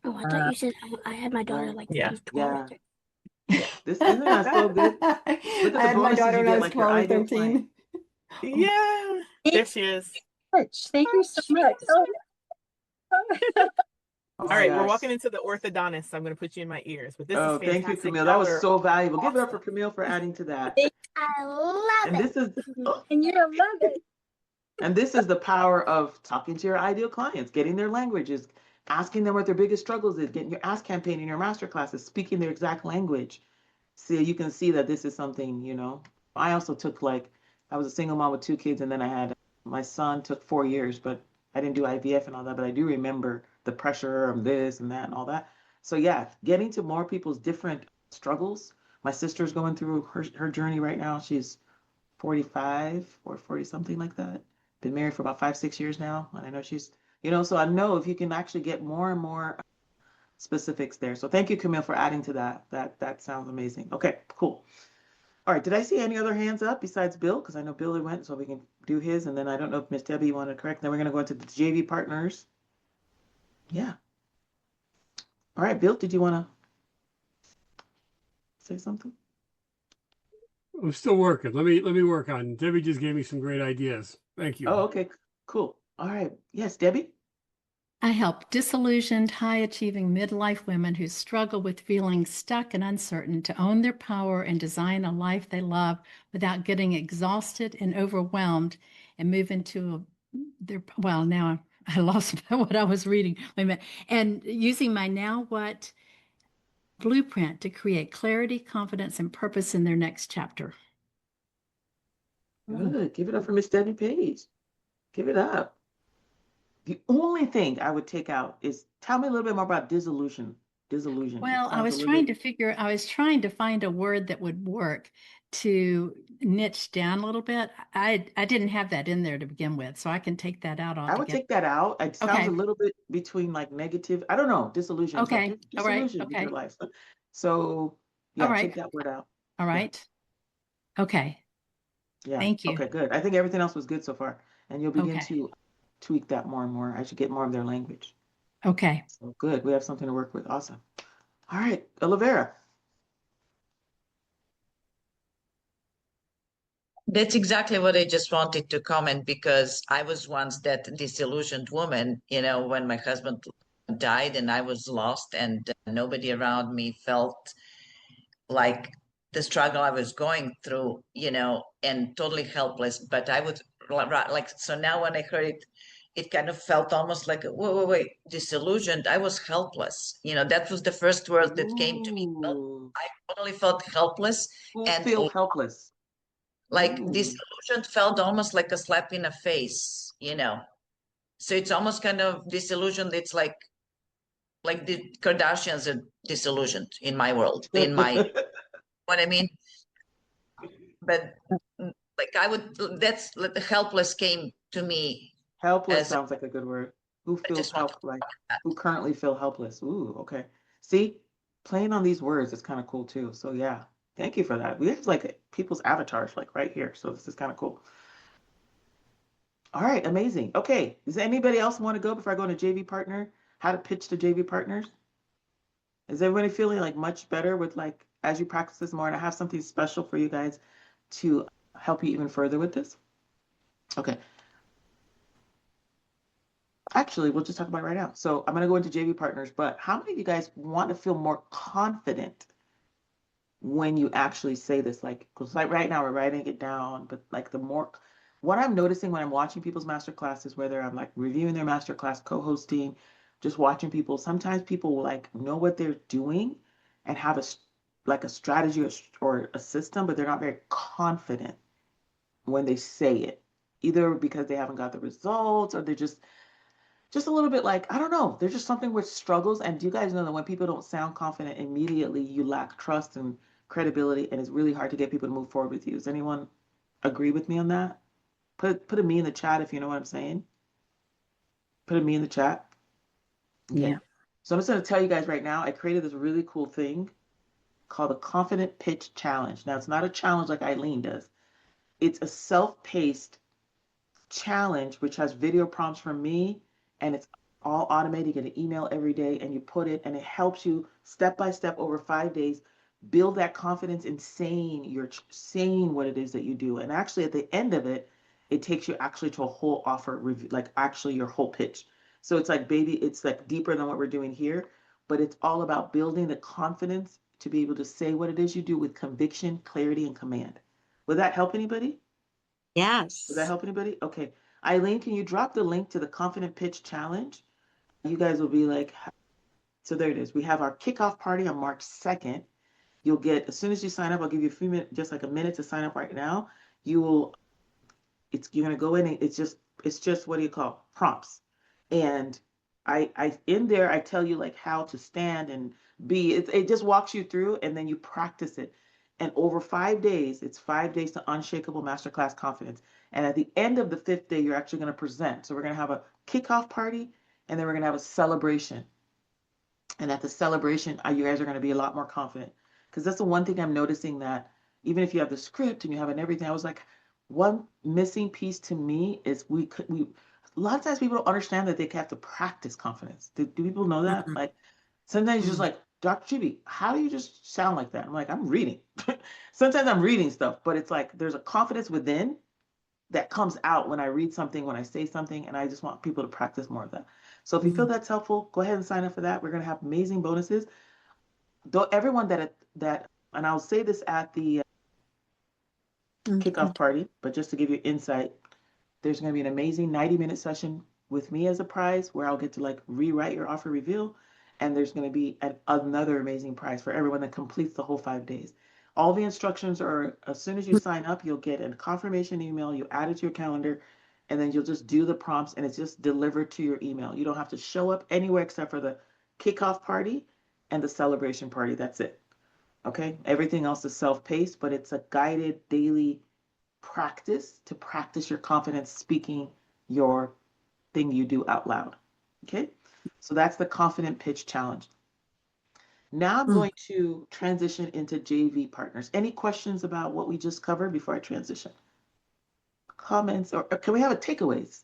Oh, I thought you said I had my daughter Right. like Yeah. age 12 Yeah. or 13. Yeah. This isn't that so good? Look I at the had my bonuses daughter you when I get, was like your 12 or ideal client. 13. Yeah. There she is. Thank you so much. Oh, Oh All my right, we're gosh. walking into the orthodontist. So I'm going to put you in my ears, but this is Oh, thank you, fantastic. Camille. That Y'all was are so valuable. Give it up for awesome. Camille for adding to that. I love And it. this is and you don't love it. and this is the power of talking to your ideal clients, getting their languages, asking them what their biggest struggles is, getting your ask campaign in your master classes, speaking their exact language. So you can see that this is something, I also took I was a single mom with 2 kids, and then I had my son took 4 years, but I didn't do IVF and all that, but I do remember the pressure of this and that and all that. So yeah, getting to more people's different struggles. My sister's going through her journey right now. She's 45 or 40, something like that. Been married for about 5, 6 years now. And I know so I know if you can actually get more and more specifics there. So thank you, Camille, for adding to that. That sounds amazing. Okay, cool. All right. Did I see any other hands up besides Bill? Because I know Billy went, so we can do his. And then I don't know if Miss Debbie you want to correct. Then we're going to go into the JV partners. Yeah. All right, Bill, did you want to say something? I'm still working. Let me work on it. Debbie just gave me some great ideas. Thank you. Oh, okay. Cool. All right. Yes, Debbie? I help disillusioned, high achieving midlife women who struggle with feeling stuck and uncertain to own their power and design a life they love without getting exhausted and overwhelmed and move into now I lost what I was reading. Wait a minute. And using my Now What blueprint to create clarity, confidence, and purpose in their next chapter. Good. Give it up for Miss Debbie Page. Give it up. The only thing I would take out is tell me a little bit more about disillusion. Disillusion. Well, I was trying to find a word that would work to niche down a little bit. I didn't have that in there to begin with, so I can take that out I would altogether. take that out. It sounds a Okay. little bit between like negative. I don't know. Disillusion. It's like Okay. you're All right. disillusioned with your Okay. life. So yeah, All right. take that word out. All Yeah. right. Okay. Yeah. Thank you. Okay, good. I think everything else was good so far. And you'll begin Okay. to tweak that more and more as you get more of their language. Okay. So good. We have something to work with. Awesome. All right, Olivera. That's exactly what I just wanted to comment because I was once that disillusioned woman, when my husband died and I was lost and nobody around me felt like the struggle I was going through, and totally helpless. But I would so now when I heard it, it kind of felt almost like, wait, disillusioned. I was helpless. That was the first word that came to me. Ooh. I totally felt helpless Who and feel helpless? like Ooh. disillusion felt almost like a slap in the face, So it's almost kind of disillusioned. It's like the Kardashians are disillusioned in my world, what I mean. But like that's like the helpless came to me Helpless as sounds like a good word. Who I feels just want to helpless? Who currently feel helpless? Ooh, okay. See, playing on these words is kind of cool too. So yeah, thank you for that. We have like people's avatars like right here. So this is kind of cool. All right, amazing. Okay, does anybody else want to go before I go into JV partner? How to pitch to JV partners? Is everybody feeling like much better with like as you practice this more? And I have something special for you guys to help you even further with this. Okay. Actually, we'll just talk about it right now. So I'm going to go into JV partners, but how many of you guys want to feel more confident when you actually say this? Like, because like right now we're writing it down, but like what I'm noticing when I'm watching people's master classes, whether I'm like reviewing their master class, co-hosting, just watching people, sometimes people will like know what they're doing and have a strategy or a system, but they're not very confident when they say it, either because they haven't got the results or they're just a little bit like, I don't know, there's just something with struggles. And do you guys know that when people don't sound confident immediately, you lack trust and credibility, and it's really hard to get people to move forward with you? Does anyone agree with me on that? Put a me in the chat if you know what I'm saying. Put a me in the chat. Okay. Yeah. So I'm just going to tell you guys right now, I created this really cool thing called the Confident Pitch Challenge. Now, it's not a challenge like Eileen does. It's a self-paced challenge which has video prompts from me, and it's all automated. You get an email every day and you put it, and it helps you step by step over 5 days build that confidence in saying what it is that you do. And actually, at the end of it, it takes you actually to a whole offer review, like actually your whole pitch. So it's like, baby, it's like deeper than what we're doing here, but it's all about building the confidence to be able to say what it is you do with conviction, clarity, and command. Would that help anybody? Does that Yes. help anybody? Okay. Eileen, can you drop the link to the Confident Pitch Challenge? You guys will be like, so there it is. We have our kickoff party on March 2nd. You'll get, as soon as you sign up, I'll give you a few minutes, just like a minute to sign up right now. You will, you're gonna go in and it's just what do you call prompts. And I in there I tell you like how to stand and be. It just walks you through and then you practice it. And over 5 days, it's 5 days to unshakable masterclass confidence. And at the end of the fifth day, you're actually going to present. So we're going to have a kickoff party and then we're going to have a celebration. And at the celebration, you guys are going to be a lot more confident. Because that's the one thing I'm noticing, that even if you have the script and you have it and everything, I was like, one missing piece to me is we a lot of times people don't understand that they have to practice confidence. Do people know that? Mhm. Like sometimes you're just Mhm. like, Dr. Tuby, how do you just sound like that? I'm like, I'm reading. Sometimes I'm reading stuff, but it's like there's a confidence within that comes out when I read something, when I say something, and I just want people to practice more of that. So if you feel Mhm. that's helpful, go ahead and sign up for that. We're going to have amazing bonuses. Though everyone and I'll say this at the Mhm. kickoff party, but just to give you insight, there's going to be an amazing 90-minute session with me as a prize where I'll get to like rewrite your offer reveal. And there's going to be another amazing prize for everyone that completes the whole 5 days. All the instructions are, as soon as you sign up, you'll get a confirmation email, you add it to your calendar, and then you'll just do the prompts and it's just delivered to your email. You don't have to show up anywhere except for the kickoff party and the celebration party. That's it. Okay. Everything else is self-paced, but it's a guided daily practice to practice your confidence speaking your thing you do out loud. Okay. So that's the confident pitch challenge. Now I'm Mhm. going to transition into JV partners. Any questions about what we just covered before I transition? Comments, or can we have a takeaways?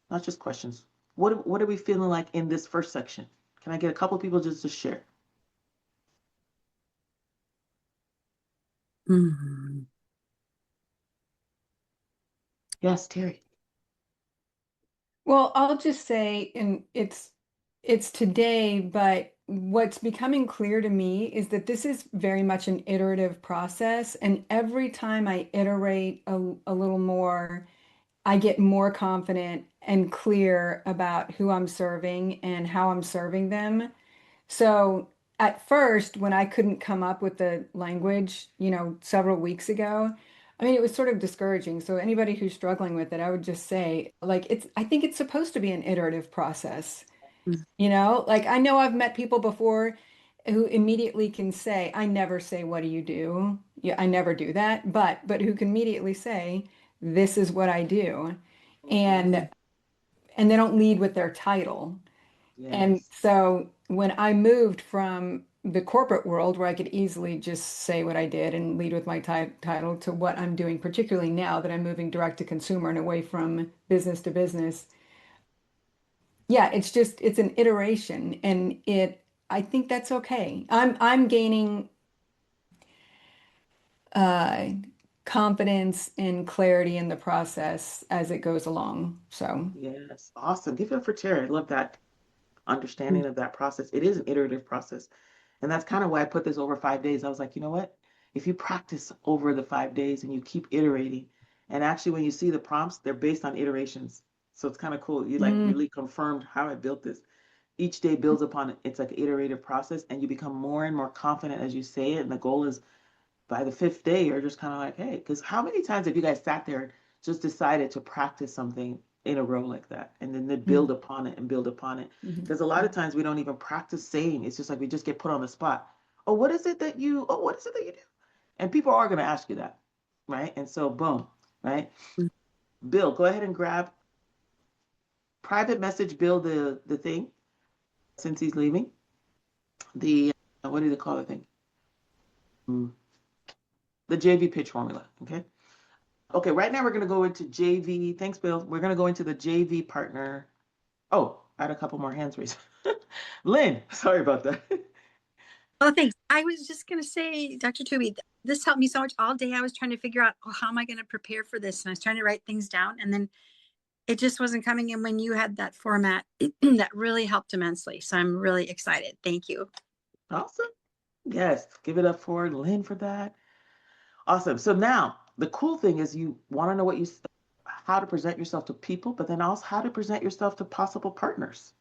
Not just questions. What are we feeling like in this first section? Can I get a couple people just to share? Mhm. Yes, Terry. Well, I'll just say, and it's today, but what's becoming clear to me is that this is very much an iterative process, and every time I iterate a little more, I get more confident and clear about who I'm serving and how I'm serving them. So at first, when I couldn't come up with the language, several weeks ago, I mean, it was sort of discouraging. So anybody who's struggling with it, I would just say, like, I think it's supposed to be an iterative process. Like I know I've met people before who immediately can say, I never say, what do you do? Yeah, I never do that, but who can immediately say, this is what I do. Mhm. And and they don't lead with their title. And Yes. so when I moved from the corporate world where I could easily just say what I did and lead with my title to what I'm doing, particularly now that I'm moving direct to consumer and away from business to business. Yeah, it's an iteration and I think that's okay. I'm gaining uh confidence and clarity in the process as it goes along. So, Yes. Awesome. Give it up for Terry. I love that understanding of that process. It is an iterative process. And that's kind of why I put this over 5 days. I was like, you know what? If you practice over the 5 days and you keep iterating, and actually when you see the prompts, they're based on iterations. So it's kind of cool. You like mm, really confirmed how I built this. Each day builds upon it. It's like an iterative process, and you become more and more confident as you say it. And the goal is by the fifth day, you're just kind of like, hey, because how many times have you guys sat there and just decided to practice something in a row like that and then they mm, build upon it and build upon it? mhm. Because a lot of times we don't even practice saying, it's just like we just get put on the spot. Oh, what is it that you do? And people are going to ask you that, right? And so, boom, right? Bill, go ahead and grab private message Bill the thing since he's leaving. The, what do they call the thing? Mm, the JV pitch formula, okay? Okay, right now we're going to go into JV. Thanks, Bill. We're going to go into the JV partner. Oh, I had a couple more hands raised. Lynn, sorry about that. Oh, thanks. I was just going to say, Dr. Tuby, this helped me so much all day. I was trying to figure out, oh, how am I going to prepare for this? And I was trying to write things down, and then it just wasn't coming in. When you had that format, that really helped immensely. So I'm really excited. Thank you. Awesome. Yes, give it up for Lynn for that. Awesome. So now the cool thing is you want to know how to present yourself to people, but then also how to present yourself to possible partners.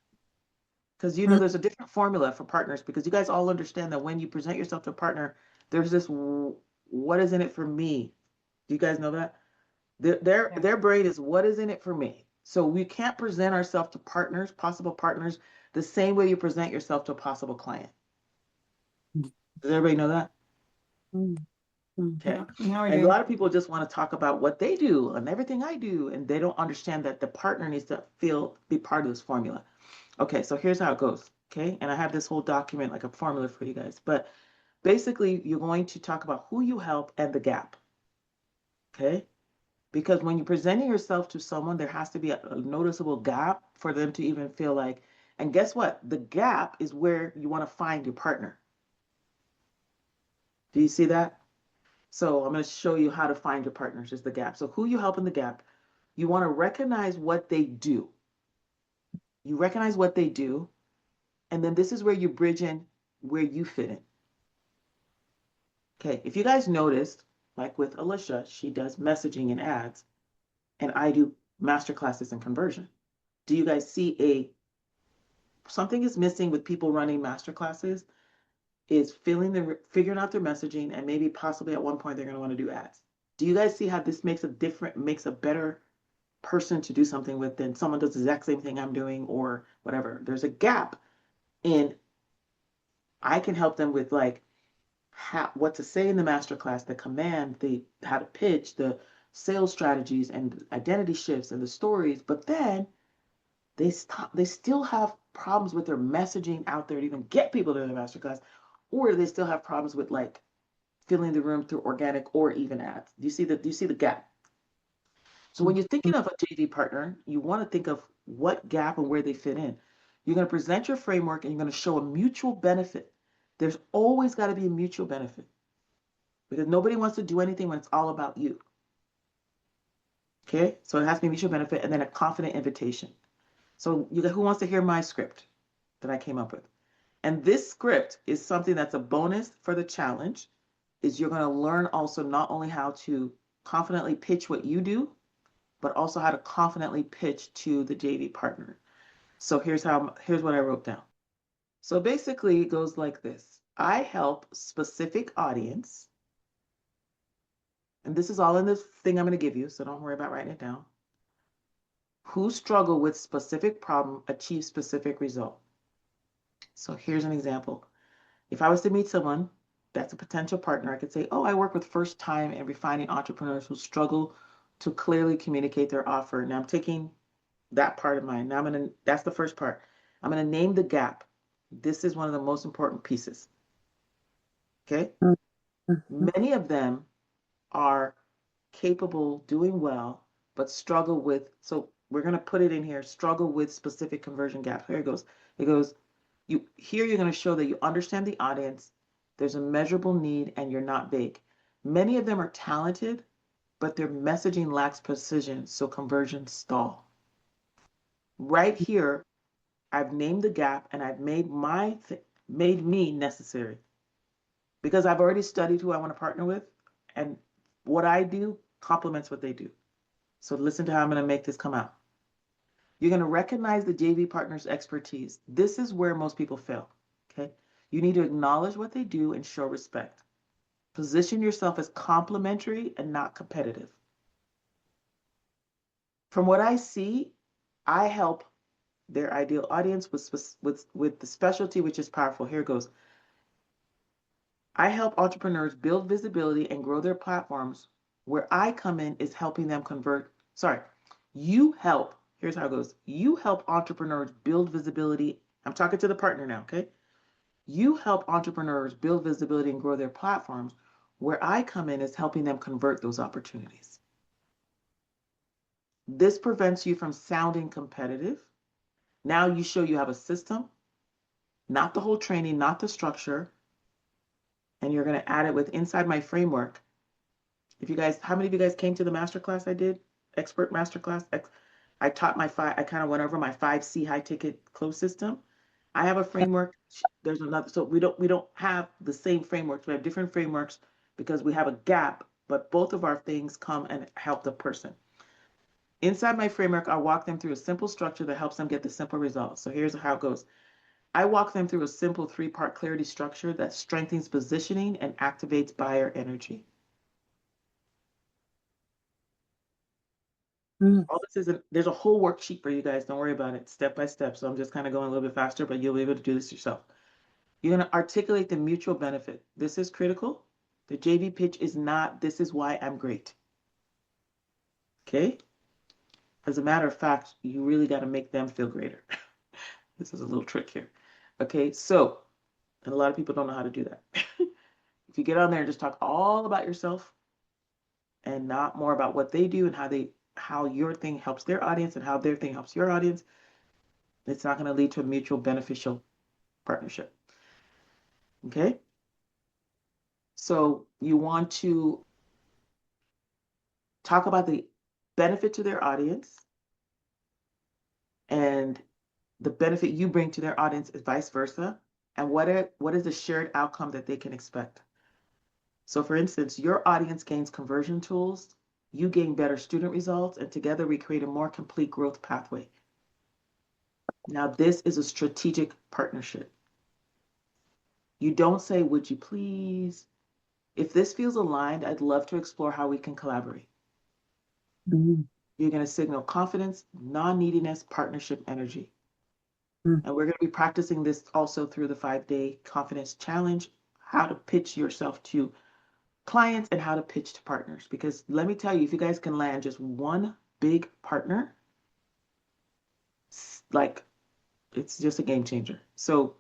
Because there's a different formula for partners, because you guys all understand that when you present yourself to a partner, there's this what is in it for me? Do you guys know that? Their brain is what is in it for me. So we can't present ourselves to partners, possible partners, the same way you present yourself to a possible client. Does everybody know that? Okay. Now I And a do. lot of people just want to talk about what they do and everything I do, and they don't understand that the partner needs to be part of this formula. Okay, so here's how it goes. Okay, and I have this whole document, like a formula for you guys. But basically, you're going to talk about who you help and the gap. Okay, because when you're presenting yourself to someone, there has to be a noticeable gap for them to even feel like. And guess what? The gap is where you want to find your partner. Do you see that? So I'm going to show you how to find your partners is the gap. So who you help in the gap, you want to recognize what they do. You recognize what they do, and then this is where you bridge in where you fit in. Okay, if you guys noticed, like with Alicia, she does messaging and ads, and I do master classes and conversion. Do you guys see something is missing with people running master classes is figuring out their messaging, and maybe possibly at one point they're going to want to do ads. Do you guys see how this makes a better person to do something with than someone does the exact same thing I'm doing or whatever? There's a gap in I can help them with like what to say in the masterclass, the command, how to pitch, the sales strategies and identity shifts and the stories, but then they still have problems with their messaging out there to even get people to the masterclass, or they still have problems with like filling the room through organic or even ads. Do you see the gap? So when you're thinking of a JV partner, you want to think of what gap and where they fit in. You're going to present your framework and you're going to show a mutual benefit. There's always got to be a mutual benefit because nobody wants to do anything when it's all about you. Okay, so it has to be mutual benefit and then a confident invitation. So who wants to hear my script that I came up with? And this script is something that's a bonus for the challenge. Is you're going to learn also not only how to confidently pitch what you do, but also how to confidently pitch to the JV partner. So here's what I wrote down. So basically it goes like this. I help specific audience, and this is all in this thing I'm going to give you, so don't worry about writing it down, who struggle with specific problem achieve specific result. So here's an example. If I was to meet someone that's a potential partner, I could say, oh, I work with first-time and refining entrepreneurs who struggle to clearly communicate their offer. Now I'm taking that part of mine. Now that's the first part. I'm going to name the gap. This is one of the most important pieces. Okay? Many of them are capable, doing well, but struggle with, so we're going to put it in here, struggle with specific conversion gaps. Here it goes. It goes, you're going to show that you understand the audience, there's a measurable need, and you're not vague. Many of them are talented, but their messaging lacks precision, so conversions stall. Right here, I've named the gap and I've made me necessary because I've already studied who I want to partner with, and what I do complements what they do. So listen to how I'm going to make this come out. You're going to recognize the JV partner's expertise. This is where most people fail. Okay. You need to acknowledge what they do and show respect. Position yourself as complementary and not competitive. From what I see, I help their ideal audience with the specialty, which is powerful. Here it goes. I help entrepreneurs build visibility and grow their platforms. Where I come in is helping them convert. You help. Here's how it goes. You help entrepreneurs build visibility. I'm talking to the partner now, okay? You help entrepreneurs build visibility and grow their platforms. Where I come in is helping them convert those opportunities. This prevents you from sounding competitive Now you show you have a system, not the whole training, not the structure, and you're going to add it with inside my framework. If you guys, how many of you guys came to the masterclass I did? Expert masterclass? I taught I kind of went over my 5C high ticket close system. I have a framework. There's another, so we don't have the same frameworks. We have different frameworks because we have a gap, but both of our things come and help the person. Inside my framework, I walk them through a simple structure that helps them get the simple results. So here's how it goes. I walk them through a simple 3-part clarity structure that strengthens positioning and activates buyer energy. All this isn't, there's a whole worksheet for you guys. Don't worry about it, step by step. So I'm just kind of going a little bit faster, but you'll be able to do this yourself. You're going to articulate the mutual benefit. This is critical. The JV pitch is not, this is why I'm great. Okay? As a matter of fact, you really got to make them feel greater. This is a little trick here. Okay, so, and a lot of people don't know how to do that. If you get on there and just talk all about yourself and not more about what they do and how your thing helps their audience and how their thing helps your audience, it's not going to lead to a mutual beneficial partnership. Okay? So you want to talk about the benefit to their audience and the benefit you bring to their audience is vice versa. And what is the shared outcome that they can expect? So for instance, your audience gains conversion tools, you gain better student results, and together we create a more complete growth pathway. Now, this is a strategic partnership. You don't say, would you please? If this feels aligned, I'd love to explore how we can collaborate. You're going to signal confidence, non-neediness, partnership energy. And we're going to be practicing this also through the 5-day confidence challenge, how to pitch yourself to clients and how to pitch to partners. Because let me tell you, if you guys can land just one big partner, like it's just a game changer. So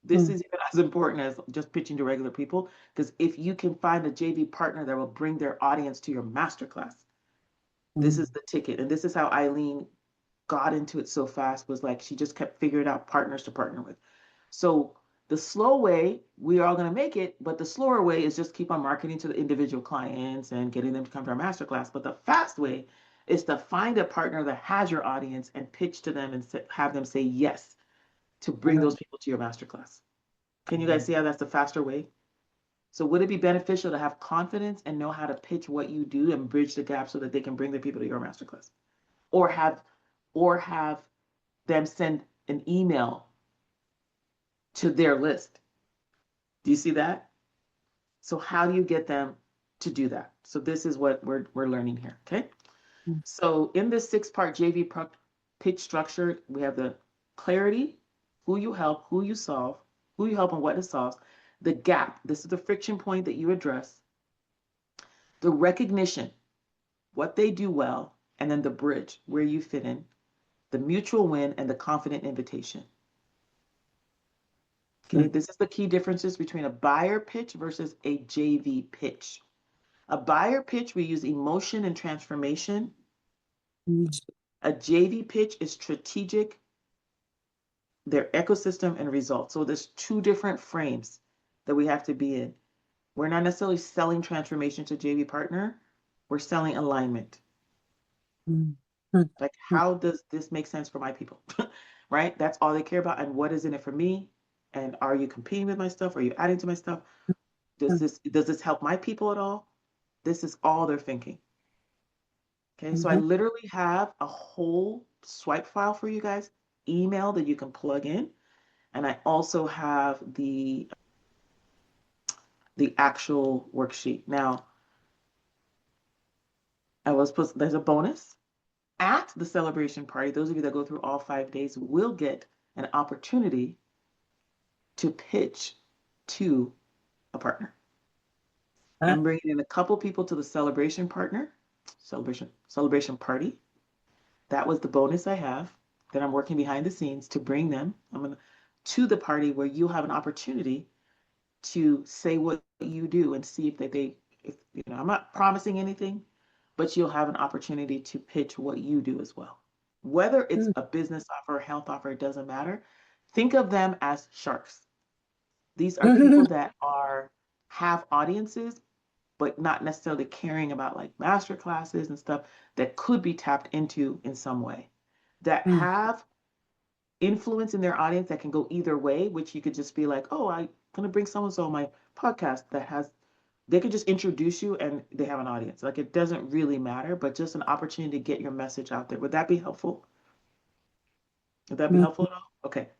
this is even as important as just pitching to regular people, because if you can find a JV partner that will bring their audience to your masterclass, this is the ticket. And this is how Eileen got into it so fast, was like she just kept figuring out partners to partner with. So the slow way, we are all going to make it, but the slower way is just keep on marketing to the individual clients and getting them to come to our masterclass. But the fast way is to find a partner that has your audience and pitch to them and have them say yes to bring those people to your masterclass. Can you guys see how that's the faster way? So would it be beneficial to have confidence and know how to pitch what you do and bridge the gap so that they can bring the people to your masterclass? Or have them send an email to their list. Do you see that? So how do you get them to do that? So this is what we're learning here, okay? So in this 6-part JV pitch structure, we have the clarity, who you help, who you solve, who you help and what it solves, the gap, this is the friction point that you address, the recognition, what they do well, and then the bridge, where you fit in, the mutual win, and the confident invitation. Okay, this is the key differences between a buyer pitch versus a JV pitch. A buyer pitch, we use emotion and transformation. A JV pitch is strategic, their ecosystem and results. So there's 2 different frames that we have to be in. We're not necessarily selling transformation to JV partner. We're selling alignment. Like, how does this make sense for my people? Right? That's all they care about. And what is in it for me? And are you competing with my stuff? Are you adding to my stuff? Does this help my people at all? This is all they're thinking. Okay, so I literally have a whole swipe file for you guys, email that you can plug in. And I also have the actual worksheet. Now, there's a bonus. At the celebration party, those of you that go through all 5 days will get an opportunity to pitch to a partner. I'm bringing in a couple people to the celebration party. That was the bonus I have that I'm working behind the scenes to bring them to the party where you have an opportunity to say what you do and see if I'm not promising anything, but you'll have an opportunity to pitch what you do as well. whether it's a business offer, a health offer, it doesn't matter. Think of them as sharks. These are people that have audiences, but not necessarily caring about like master classes and stuff that could be tapped into in some way, that have influence in their audience that can go either way, which you could just be like, oh, I'm going to bring so-and-so on my podcast that has, they could just introduce you and they have an audience. Like it doesn't really matter, but just an opportunity to get your message out there. Would that be helpful? Would that be helpful at all? Okay.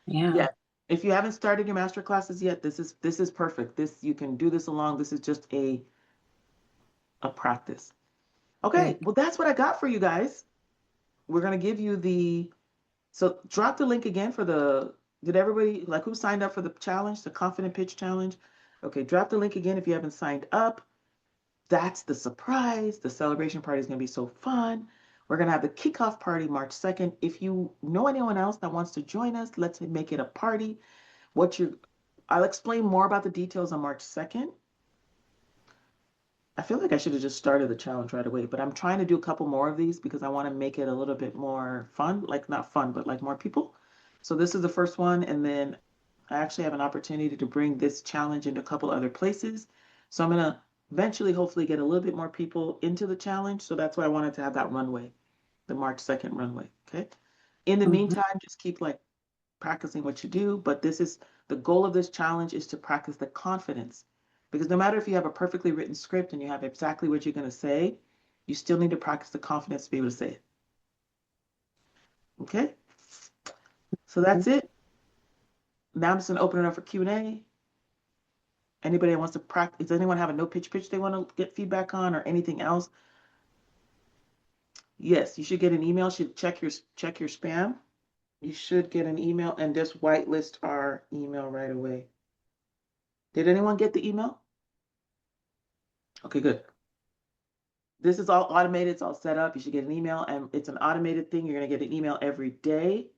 Yeah. If you haven't started your master classes yet, this is perfect. You can do this along. This is just a practice. Okay, well that's what I got for you guys. We're gonna give you so drop the link again did everybody, like who signed up for the challenge, the Confident Pitch Challenge? Okay, drop the link again if you haven't signed up. That's the surprise. The celebration party is gonna be so fun. We're gonna have the kickoff party March 2nd. If you know anyone else that wants to join us, let's make it a party. I'll explain more about the details on March 2nd. I feel like I should have just started the challenge right away, but I'm trying to do a couple more of these because I want to make it a little bit more fun, like not fun, but like more people. So this is the first one, and then I actually have an opportunity to bring this challenge into a couple other places. So I'm gonna eventually, hopefully, get a little bit more people into the challenge. So that's why I wanted to have that runway, the March 2nd runway. Okay. In the meantime, just keep like practicing what you do, but the goal of this challenge is to practice the confidence, because no matter if you have a perfectly written script and you have exactly what you're going to say, you still need to practice the confidence to be able to say it. Okay, so that's it. Now I'm just going to open it up for Q&A. Anybody that wants to practice, does anyone have a no pitch they want to get feedback on or anything else? Yes, you should get an email. Should check your spam. You should get an email and just whitelist our email right away. Did anyone get the email? Okay, good. This is all automated. It's all set up. You should get an email, and it's an automated thing. You're going to get an email every day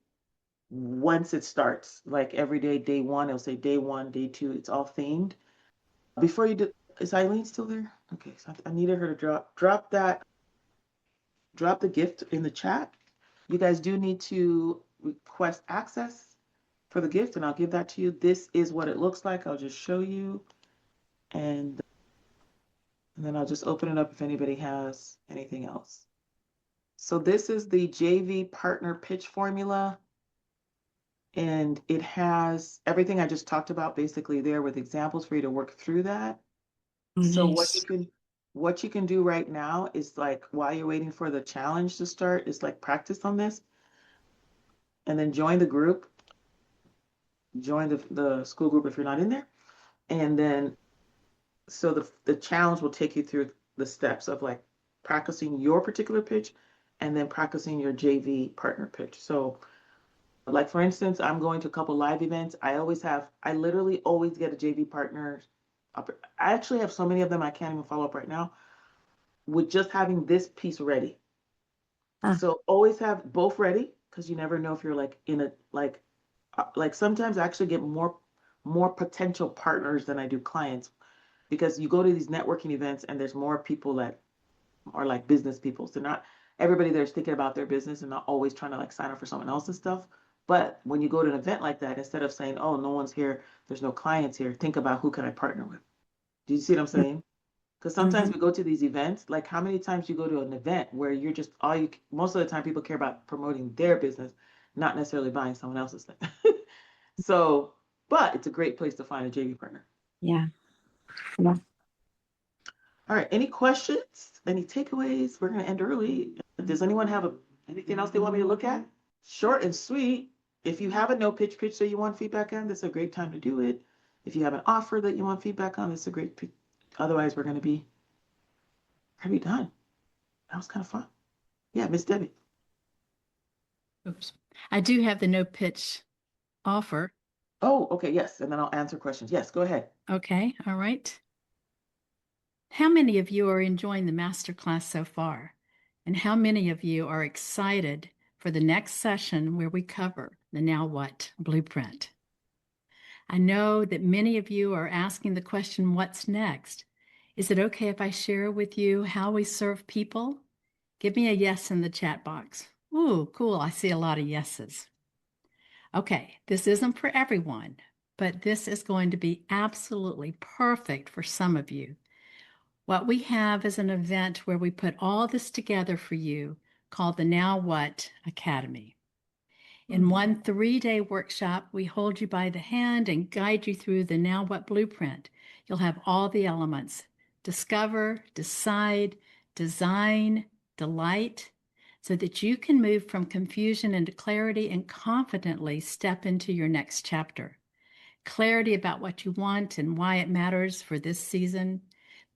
once it starts. Like every day, day one, it'll say day one, day two. It's all themed. Before you do, is Eileen still there? Okay, so I needed her to drop the gift in the chat. You guys do need to request access for the gift, and I'll give that to you. This is what it looks like. I'll just show you, and then I'll just open it up if anybody has anything else. So this is the JV partner pitch formula, and it has everything I just talked about basically there with examples for you to work through that. So what you can do right now is, like, while you're waiting for the challenge to start, is like practice on this, and then join the group, join the school group if you're not in there, and then so the challenge will take you through the steps of like practicing your particular pitch and then practicing your JV partner pitch. So like, for instance, I'm going to a couple live events. I literally always get a JV partner. I actually have so many of them I can't even follow up right now with just having this piece ready. So always have both ready, because you never know if you're like in a like sometimes I actually get more potential partners than I do clients, because you go to these networking events and there's more people that are like business people. So not everybody there's thinking about their business and not always trying to like sign up for someone else's stuff. But when you go to an event like that, instead of saying, oh, no one's here, there's no clients here, think about who can I partner with. Do you see what I'm saying? Because sometimes we go to these events, like how many times you go to an event where you're just most of the time people care about promoting their business, not necessarily buying someone else's thing. So, but it's a great place to find a JV partner. Yeah. All right, any questions? Any takeaways? We're going to end early. Does anyone have anything else they want me to look at? Short and sweet. If you have a no pitch that you want feedback on, that's a great time to do it. If you have an offer that you want feedback on, that's a great. Otherwise, we're going to be done. That was kind of fun. Yeah, Miss Debbie. Oops. I do have the no pitch offer. Oh, okay, yes. And then I'll answer questions. Yes, go ahead. Okay, all right. How many of you are enjoying the masterclass so far? And how many of you are excited for the next session where we cover the Now What blueprint? I know that many of you are asking the question, what's next? Is it okay if I share with you how we serve people? Give me a yes in the chat box. Ooh, cool. I see a lot of yeses. Okay, this isn't for everyone, but this is going to be absolutely perfect for some of you. What we have is an event where we put all this together for you called the Now What Academy. In one 3-day workshop, we hold you by the hand and guide you through the Now What blueprint. You'll have all the elements: discover, decide, design, delight, so that you can move from confusion into clarity and confidently step into your next chapter. Clarity about what you want and why it matters for this season,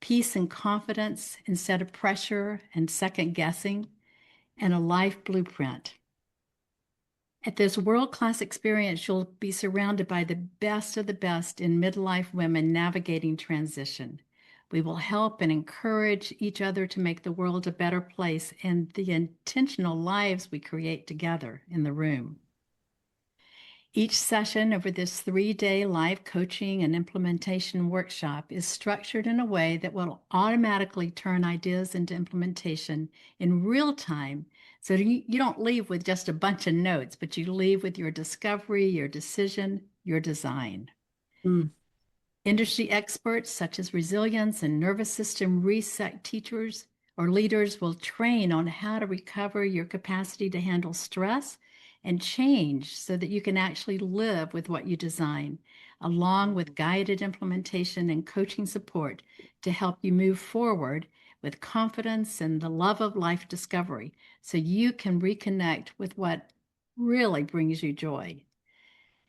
peace and confidence instead of pressure and second guessing, and a life blueprint. At this world-class experience, you'll be surrounded by the best of the best in midlife women navigating transition. We will help and encourage each other to make the world a better place and the intentional lives we create together in the room. Each session over this 3-day live coaching and implementation workshop is structured in a way that will automatically turn ideas into implementation in real time, so you don't leave with just a bunch of notes, but you leave with your discovery, your decision, your design. Industry experts such as resilience and nervous system reset teachers or leaders will train on how to recover your capacity to handle stress and change so that you can actually live with what you design, along with guided implementation and coaching support to help you move forward with confidence and the love of life discovery so you can reconnect with what really brings you joy.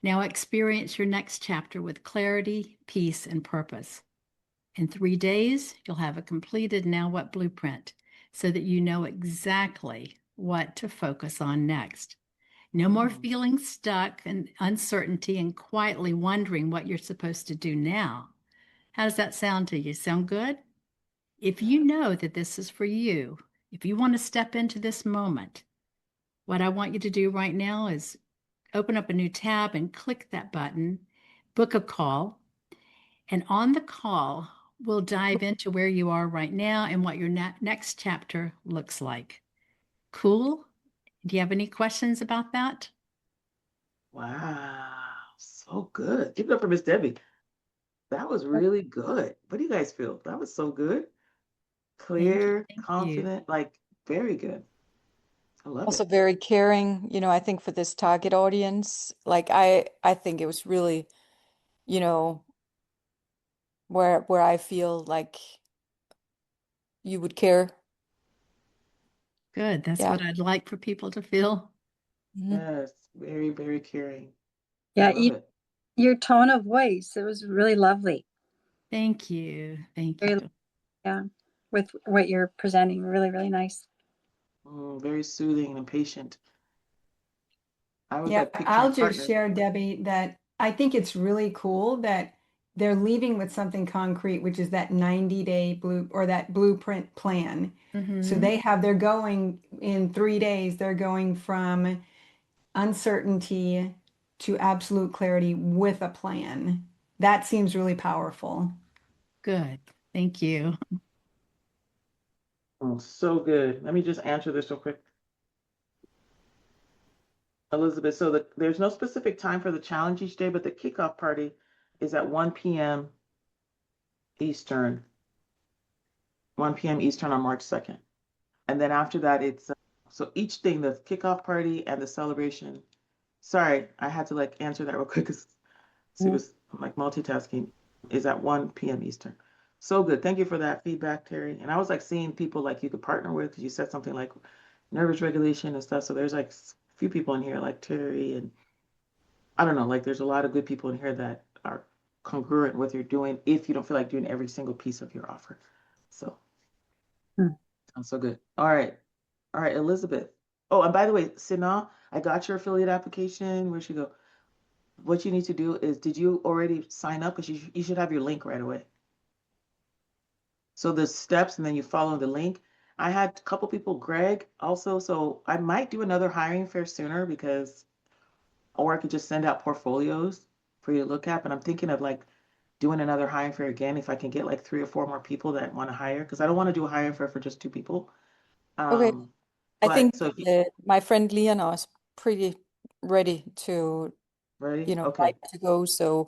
Now experience your next chapter with clarity, peace, and purpose. In 3 days, you'll have a completed Now What blueprint so that you know exactly what to focus on next. No more feeling stuck and uncertainty and quietly wondering what you're supposed to do now. How does that sound to you? Sound good? If you know that this is for you, if you want to step into this moment, what I want you to do right now is open up a new tab and click that button, book a call. And on the call, we'll dive into where you are right now and what your next chapter looks like. Cool? Do you have any questions about that? Wow, so good. Give it up for Miss Debbie. That was really good. What do you guys feel? That was so good. Clear, Thank you. confident, like very good. I love Also it. very caring, I think for this target audience. Like I think it was really, you know, where I feel like you would care. Good. That's Yeah. what I'd like for people to feel. Yes, very, very caring. Yeah, Love it. your tone of voice, it was really lovely. Thank you. Thank Very, you. yeah, with what you're presenting, really, really nice. Very soothing and patient. I was Yeah, like picturing I'll just partners. share, Debbie, that I think it's really cool that they're leaving with something concrete, which is that 90-day that blueprint plan. So they're going in 3 days, they're going from uncertainty to absolute clarity with a plan. That seems really powerful. Good. Thank you. Oh, so good. Let me just answer this real quick. Elizabeth, so there's no specific time for the challenge each day, but the kickoff party is at 1 p.m. Eastern, 1 p.m. Eastern on March 2nd. And then after that, it's so each thing, the kickoff party and the celebration. Sorry, I had to like answer that real quick because she was like multitasking, is at 1 p.m. Eastern. So good. Thank you for that feedback, Terry. And I was like seeing people like you could partner with because you said something like nervous regulation and stuff. So there's like a few people in here like Terry and I don't know, like there's a lot of good people in here that are congruent with what you're doing if you don't feel like doing every single piece of your offer. So sounds so good. All right. All right, Elizabeth. Oh, and by the way, Sina, I got your affiliate application. Where'd she go? What you need to do is, did you already sign up? Because you should have your link right away. So the steps, and then you follow the link. I had a couple people, Greg also, so I might do another hiring fair sooner because, or I could just send out portfolios for you to look at. But I'm thinking of like doing another hiring fair again if I can get like 3 or 4 more people that want to hire, because I don't want to do a hiring fair for just 2 people. Okay. Um, I think So if you my friend Leona is pretty ready to, ready, like okay, to go. So,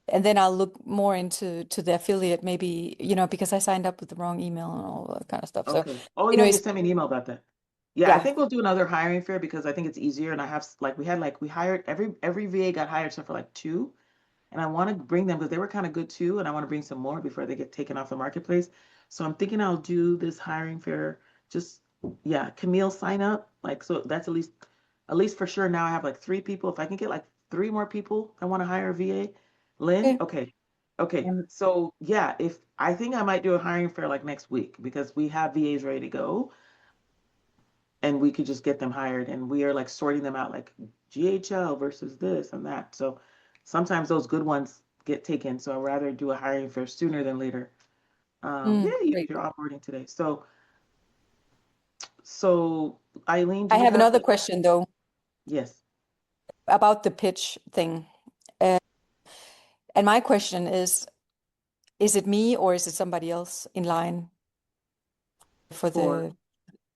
and then I'll look more into the affiliate, maybe, because I signed up with the wrong email and all that kind of stuff. So, okay. Oh yeah, you anyways, sent me an email about that. Yeah, I yeah. think we'll do another hiring fair because I think it's easier. And I have like we hired every VA got hired except for like two, and I want to bring them because they were kind of good too, and I want to bring some more before they get taken off the marketplace. So I'm thinking I'll do this hiring fair. Just yeah, Camille sign up. Like so that's at least for sure now I have like three people. If I can get like three more people that want to hire a VA, Lynn, Okay. okay. Okay. And So yeah, if I think I might do a hiring fair like next week because we have VAs ready to go and we could just get them hired and we are like sorting them out like GHL versus this and that. So sometimes those good ones get taken. So I'd rather do a hiring fair sooner than later. Yeah, you did Great. your onboarding today. So Eileen, do I you have have another question though yes. about the pitch thing. Uh, and my question is it me or is it somebody else in line for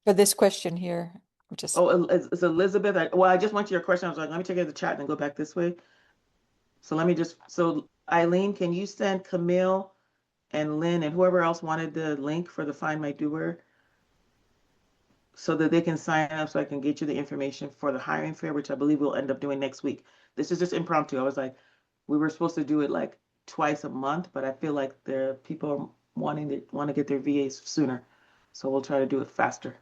For this question here? Just oh, it's Elizabeth. Well, I just went to your question. I was like, let me check out the chat and then go back this way. So let me just so Eileen, can you send Camille and Lynn and whoever else wanted the link for the Find My Doer so that they can sign up so I can get you the information for the hiring fair, which I believe we'll end up doing next week. This is just impromptu. I was like, we were supposed to do it like twice a month, but I feel like the people are want to get their VAs sooner. So we'll try to do it faster.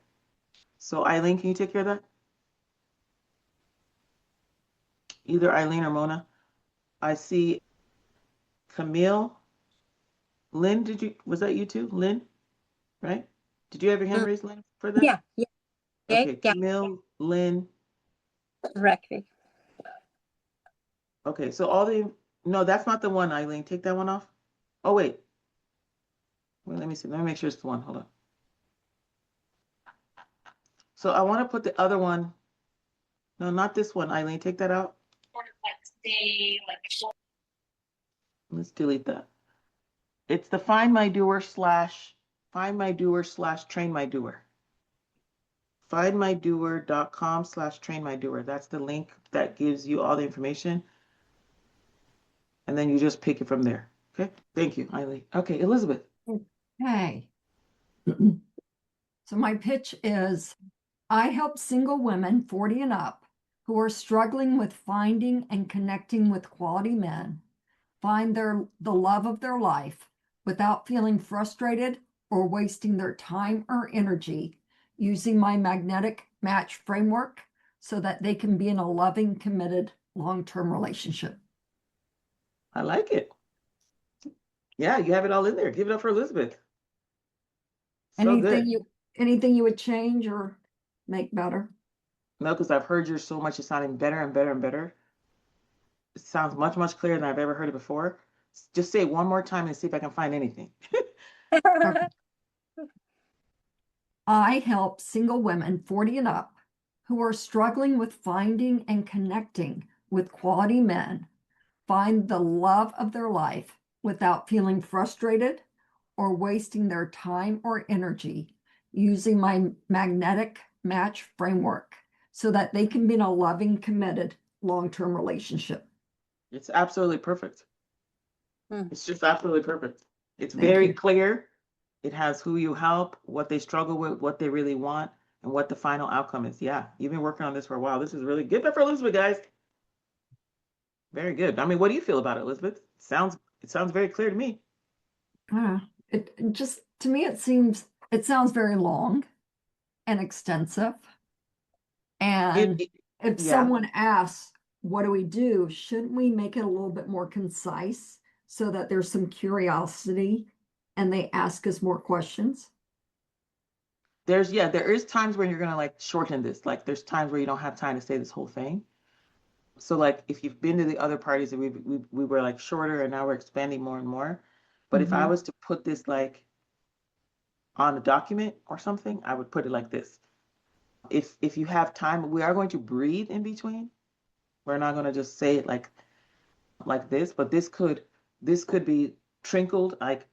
So Eileen, can you take care of that? Either Eileen or Mona. I see Camille. Lynn, was that you too? Lynn, right? Did you have your hand mm, raised, Lynn, for that? yeah, yeah, yeah, Okay, yeah, Camille, Lynn. correctly. Okay, so no, that's not the one, Eileen. Take that one off. Oh, wait. Wait, let me see. Let me make sure it's the one. Hold on. So I want to put the other one. No, not this one, Eileen. Take that out. Let's delete that. It's the Find My Doer / Train My Doer. Findmydoer.com / Train My Doer. That's the link that gives you all the information. And then you just pick it from there. Okay. Thank you, Eileen. Okay, Elizabeth. Okay. So my pitch is I help single women 40 and up who are struggling with finding and connecting with quality men find the love of their life without feeling frustrated or wasting their time or energy using my magnetic match framework so that they can be in a loving, committed, long-term relationship. I like it. Yeah, you have it all in there. Give it up for Elizabeth. So good. Anything you would change or make better? No, because I've heard yours so much, it's sounding better and better and better. It sounds much, much clearer than I've ever heard it before. Just say it one more time and see if I can find anything. Okay. I help single women 40 and up who are struggling with finding and connecting with quality men find the love of their life without feeling frustrated or wasting their time or energy using my magnetic match framework so that they can be in a loving, committed, long-term relationship. It's absolutely perfect. It's just absolutely perfect. It's Thank very you. clear. It has who you help, what they struggle with, what they really want, and what the final outcome is. Yeah, you've been working on this for a while. This is really good for Elizabeth, guys. Very good. I mean, what do you feel about it, Elizabeth? It sounds very clear to me. It just to me it sounds very long and extensive. And if Yeah. someone asks, what do we do? Shouldn't we make it a little bit more concise so that there's some curiosity and they ask us more questions? There is times when you're gonna like shorten this. Like there's times where you don't have time to say this whole thing. So like if you've been to the other parties and we were like shorter and now we're expanding more and more. But if I was to put this like on a document or something, I would put it like this. If you have time, we are going to breathe in between. We're not going to just say it like this, but this could be trickled like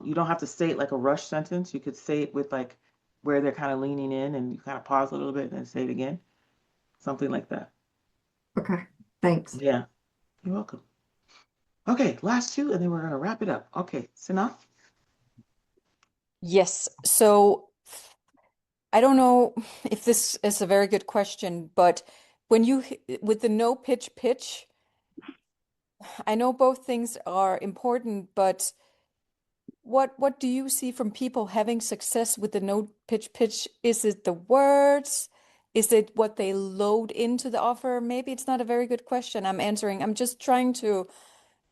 you don't have to say it like a rush sentence. You could say it with like where they're kind of leaning in and you kind of pause a little bit and then say it again. Something like that. Okay, thanks. Yeah, you're welcome. Okay, last two, and then we're gonna wrap it up. Okay, Sana? Yes. So I don't know if this is a very good question, but when you with the no pitch, I know both things are important, but what do you see from people having success with the no pitch? Is it the words? Is it what they load into the offer? Maybe it's not a very good question I'm answering. I'm just trying to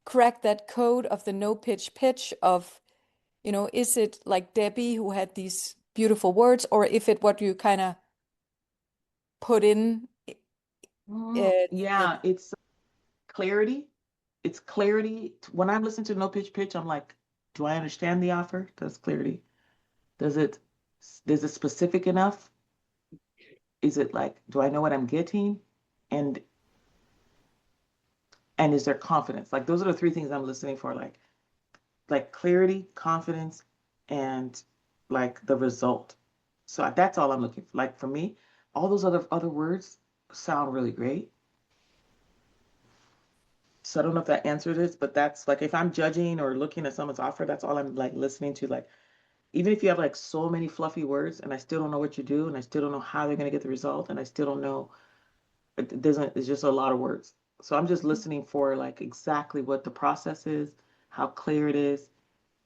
crack that code of the no pitch of, is it like Debbie who had these beautiful words, or if it what you kind of put in it, Yeah, it's clarity. It's clarity. When I'm listening to no pitch, I'm like, do I understand the offer? Does clarity? Does it is it specific enough? Is it like, do I know what I'm getting? And and is there confidence? Like those are the three things I'm listening for, like clarity, confidence, and like the result. So that's all I'm looking for. Like for me, all those other words sound really great. So I don't know if that answered this, but that's like if I'm judging or looking at someone's offer, that's all I'm like listening to. Like even if you have like so many fluffy words and I still don't know what you do and I still don't know how they're gonna get the result and I still don't know, it doesn't, it's just a lot of words. So I'm just listening for like exactly what the process is, how clear it is,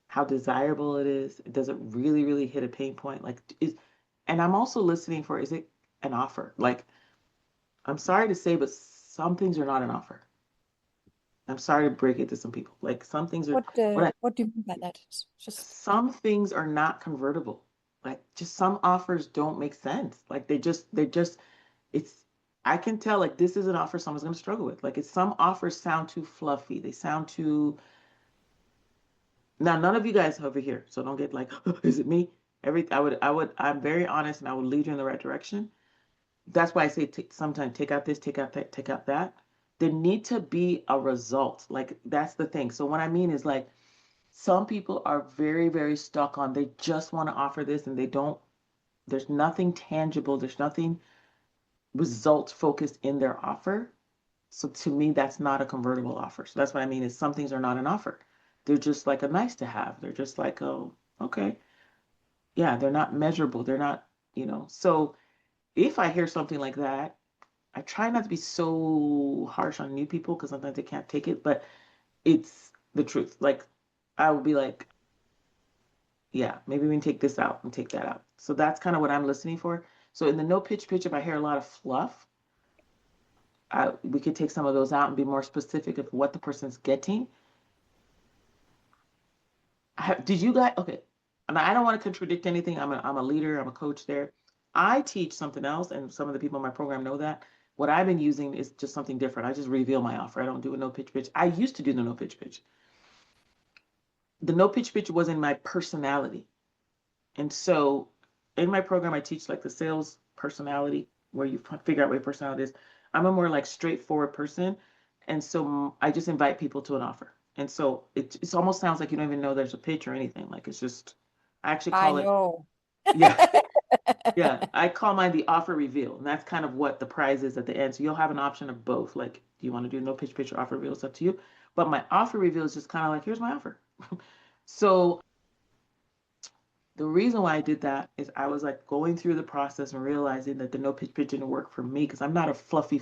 how desirable it is. Does it really, really hit a pain point? Like and I'm also listening for, is it an offer? Like I'm sorry to say, but some things are not an offer. I'm sorry to break it to some people. Like some things are what do you mean by that? It's just some things are not convertible. Like just some offers don't make sense. Like they just it's I can tell like this is an offer someone's gonna struggle with. Like it's some offers sound too fluffy. They sound too now none of you guys over here, so don't get like, is it me? I'm very honest and I would lead you in the right direction. That's why I say sometimes take out this, take out that, take out that. There need to be a result. Like that's the thing. So what I mean is like some people are very, very stuck on they just want to offer this and they don't, there's nothing tangible, there's nothing results focused in their offer. So to me, that's not a convertible offer. So that's what I mean is some things are not an offer. They're just like a nice to have. They're just like, oh, okay. Yeah, they're not measurable. They're not, So if I hear something like that, I try not to be so harsh on new people because sometimes they can't take it, but it's the truth. Like I would be like, yeah, maybe we can take this out and take that out. So that's kind of what I'm listening for. So in the no pitch, if I hear a lot of fluff, we could take some of those out and be more specific of what the person's getting. Did you guys? Okay, I don't want to contradict anything. I'm a leader. I'm a coach there. I teach something else, and some of the people in my program know that. What I've been using is just something different. I just reveal my offer. I don't do a no pitch. I used to do the no pitch. The no pitch was in my personality. And so in my program, I teach like the sales personality, where you figure out what your personality is. I'm a more like straightforward person. And so I just invite people to an offer. And so it almost sounds like you don't even know there's a pitch or anything. Like it's just, I actually I call it, know. yeah, yeah. I call mine the offer reveal. And that's kind of what the prize is at the end. So you'll have an option of both. Like, do you want to do no pitch or offer reveal? It's up to you. But my offer reveal is just kind of like, here's my offer. So the reason why I did that is I was like going through the process and realizing that the no pitch didn't work for me because I'm not a fluffy.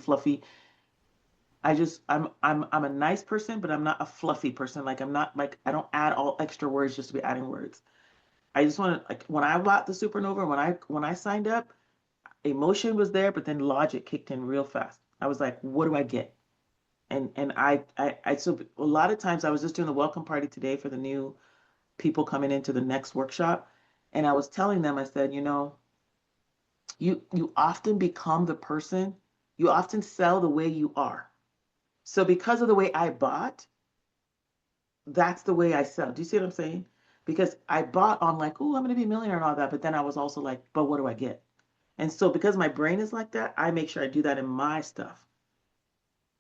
I'm a nice person, but I'm not a fluffy person. Like I'm not like I don't add all extra words just to be adding words. I just want to like when I bought the Supernova, when I signed up, emotion was there, but then logic kicked in real fast. I was like, what do I get? And I so a lot of times I was just doing the welcome party today for the new people coming into the next workshop. And I was telling them, I said, you often become the person, you often sell the way you are. So because of the way I bought, that's the way I sell. Do you see what I'm saying? Because I bought on like, oh, I'm gonna be a millionaire and all that, but then I was also like, but what do I get? And so because my brain is like that, I make sure I do that in my stuff.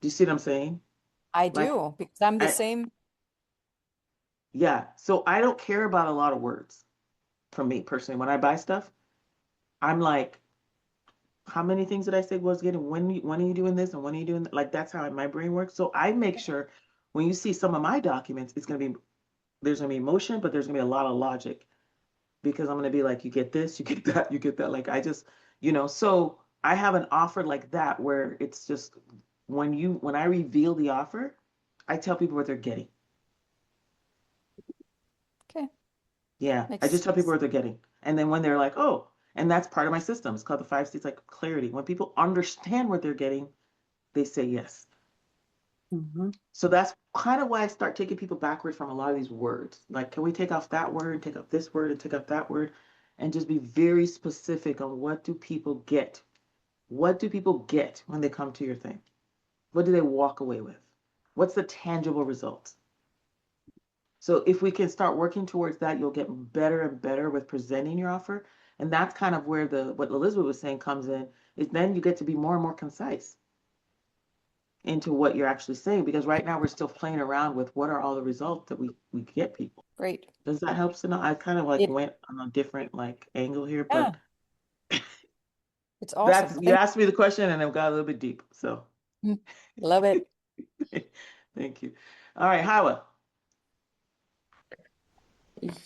Do you see what I'm saying? I Like do because I'm the I same. yeah. So I don't care about a lot of words for me personally when I buy stuff. I'm like, how many things did I say was getting? When are you doing this and when are you doing that? Like that's how my brain works. So I make sure when you see some of my documents, it's gonna be there's gonna be emotion, but there's gonna be a lot of logic because I'm gonna be like, you get this, you get that, you get that. Like I just, so I have an offer like that where it's just when I reveal the offer, I tell people what they're getting. Okay. Yeah, I Makes just tell people sense. what they're getting. And then when they're like, oh, and that's part of my system. It's called the 5 states like clarity. When people understand what they're getting, they say yes. Mm-hmm. So that's kind of why I start taking people backwards from a lot of these words. Like, can we take off that word, take off this word, and take off that word, and just be very specific on what do people get? What do people get when they come to your thing? What do they walk away with? What's the tangible results? So if we can start working towards that, you'll get better and better with presenting your offer. And that's kind of where the what Elizabeth was saying comes in, is then you get to be more and more concise into what you're actually saying. Because right now we're still playing around with what are all the results that we get people. Great. Does that help? So I kind of like It, went on a different like angle here, yeah, but it's awesome. that's you Thank asked me the question and it got a little bit deep. So you. Love it. thank you. All right, Hawa.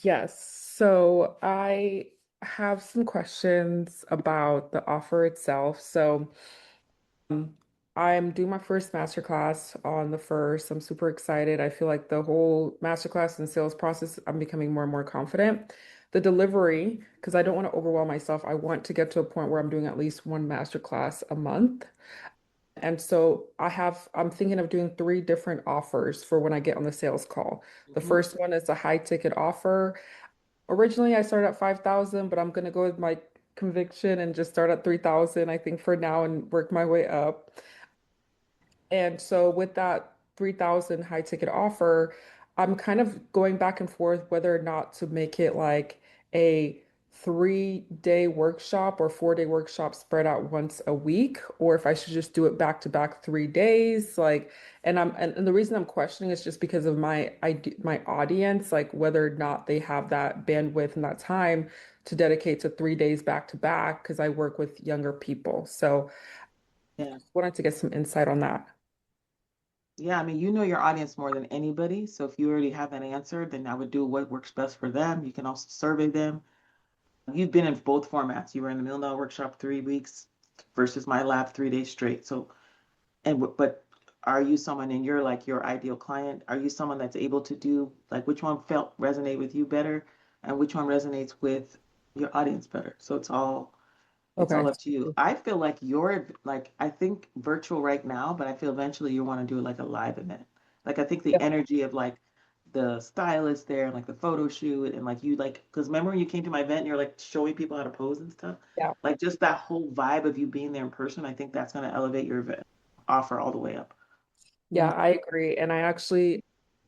Yes. So I have some questions about the offer itself. So um, I'm doing my first masterclass on the first. I'm super excited. I feel like the whole masterclass and sales process, I'm becoming more and more confident. The delivery, because I don't want to overwhelm myself, I want to get to a point where I'm doing at least one masterclass a month. And so I'm thinking of doing three different offers for when I get on the sales call. The Mhm. first one is a high ticket offer. Originally, I started at 5,000, but I'm going to go with my conviction and just start at 3,000, I think, for now and work my way up. And so with that 3,000 high ticket offer, I'm kind of going back and forth whether or not to make it like a 3-day workshop or 4-day workshop spread out once a week, or if I should just do it back to back 3 days. Like, and the reason I'm questioning is just because of my audience, like whether or not they have that bandwidth and that time to dedicate to 3 days back to back, because I work with younger people. So Yeah. wanted to get some insight on that. Yeah, I mean, you know your audience more than anybody. So if you already have that answer, then I would do what works best for them. You can also survey them. You've been in both formats. You were in the $1 Million Workshop 3 weeks versus my lab 3 days straight. So, but are you someone in your ideal client? Are you someone that's able to do like which one felt resonate with you better and which one resonates with your audience better? So it's Okay. all up to you. I feel like you're like, I think virtual right now, but I feel eventually you want to do like a live event. Like, I think the Yeah. energy of like the stylist there and like the photo shoot and like you like, because remember when you came to my event and you're like showing people how to pose and stuff? Yeah. Like, just that whole vibe of you being there in person, I think that's going to elevate your event offer all the way up. Yeah, I agree. And I actually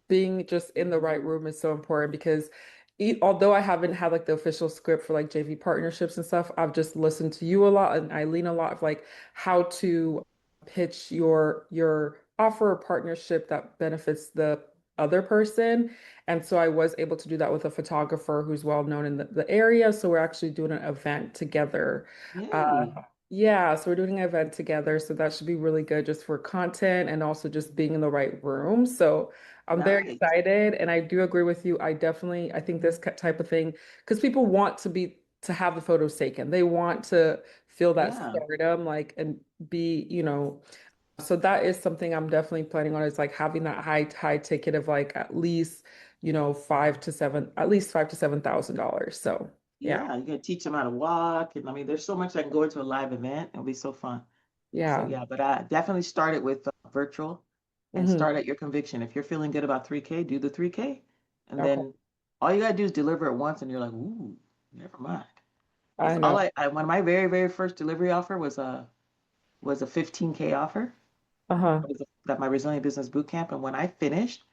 being just in the right room is so important because although I haven't had like the official script for like JV partnerships and stuff, I've just listened to you a lot and I lean a lot of like how to pitch your offer or partnership that benefits the other person. And so I was able to do that with a photographer who's well known in the area. So we're actually doing an event together. Uh, Yay. yeah, so we're doing an event together. So that should be really good just for content and also just being in the right room. So I'm very Nice. excited, and I do agree with you. I think this type of thing, because people want to have the photos taken. They want to feel that Yeah. stardom, like, and be, so that is something I'm definitely planning on is like having that high ticket of like at least, at least $5,000 to $7,000. So yeah, Yeah. You got to teach them how to walk. And I mean, there's so much that can go into a live event. It'll be so fun. So yeah. yeah, but I definitely started with virtual and Hmm. start at your conviction. If you're feeling good about 3K, do the 3K. And Okay. then all you gotta do is deliver it once and you're like, ooh, never mind. Because I know. one of my very, very first delivery offer was a 15K offer. Uh-huh. It was that my Resilient Business Bootcamp. And when I finished,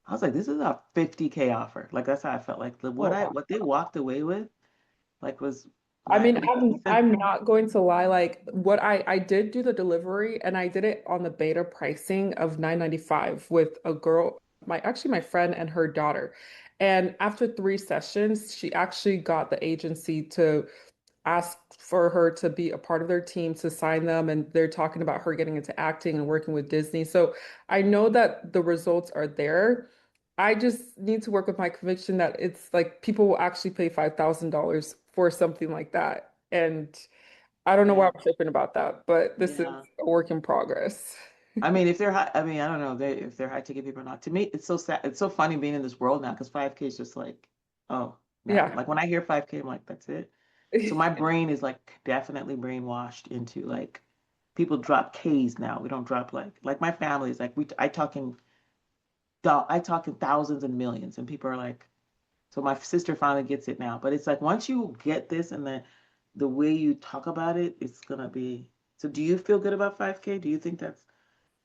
I was like, this is a 50K offer. Like that's how I felt. Like Oh, wow. what they walked away with, like was I my mean, like I'm not going to lie. Like, what I did do the delivery, and I did it on the beta pricing of 9.95 with a girl, my friend and her daughter. And after 3 sessions, she actually got the agency to ask for her to be a part of their team to sign them, and they're talking about her getting into acting and working with Disney. So I know that the results are there. I just need to work with my conviction that it's like people will actually pay $5,000 for something like that. And I don't know why Yeah. I'm tripping about that, but this is Yeah. a work in progress. I mean, if they're high, I mean, I don't know if they're high ticket people or not. To me, it's so sad. It's so funny being in this world now because 5K is just like, oh, now. Yeah. Like when I hear 5K, I'm like, that's it. So my brain is like definitely brainwashed into like people drop K's now. We don't drop like my family is like I talk in thousands and millions, and people are like, so my sister finally gets it now. But it's like once you get this and the way you talk about it, it's gonna be. So do you feel good about 5K? Do you think that's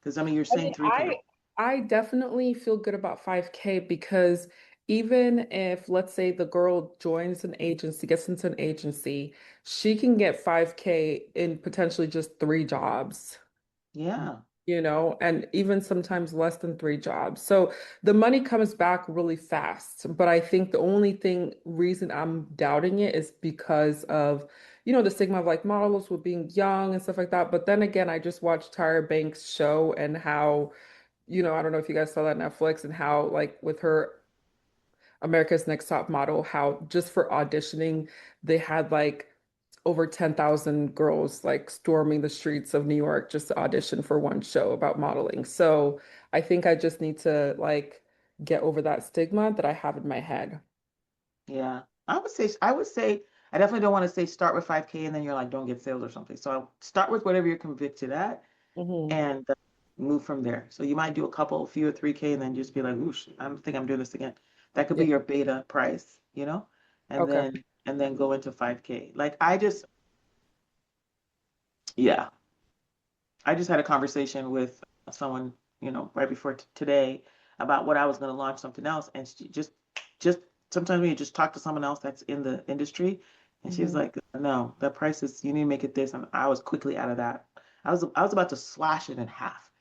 because I mean you're I saying mean, 3K. I definitely feel good about 5K because even if, let's say, the girl joins an agency, gets into an agency, she can get 5K in potentially just 3 jobs, Yeah. and even sometimes less than 3 jobs. So the money comes back really fast. But I think the only reason I'm doubting it is because of, the stigma of like models with being young and stuff like that. But then again, I just watched Tyra Banks' show and how, I don't know if you guys saw that on Netflix, and how like with her America's Next Top Model, how just for auditioning, they had like over 10,000 girls like storming the streets of New York just to audition for one show about modeling. So I think I just need to like get over that stigma that I have in my head. Yeah. I would say I definitely don't want to say start with 5K and then you're like don't get sales or something. So I'll start with whatever you're convicted at Hmm. and move from there. So you might do a couple, few or 3K and then just be like, oosh, I think I'm doing this again. That could Yeah. be your beta price, and Okay. then go into 5K. Like yeah, I just had a conversation with someone, right before today about what I was going to launch something else, and she just sometimes when you just talk to someone else that's in the industry, and she's Hmm. like, "No, the price is you need to make it this," and I was quickly out of that. I was about to slash it in half,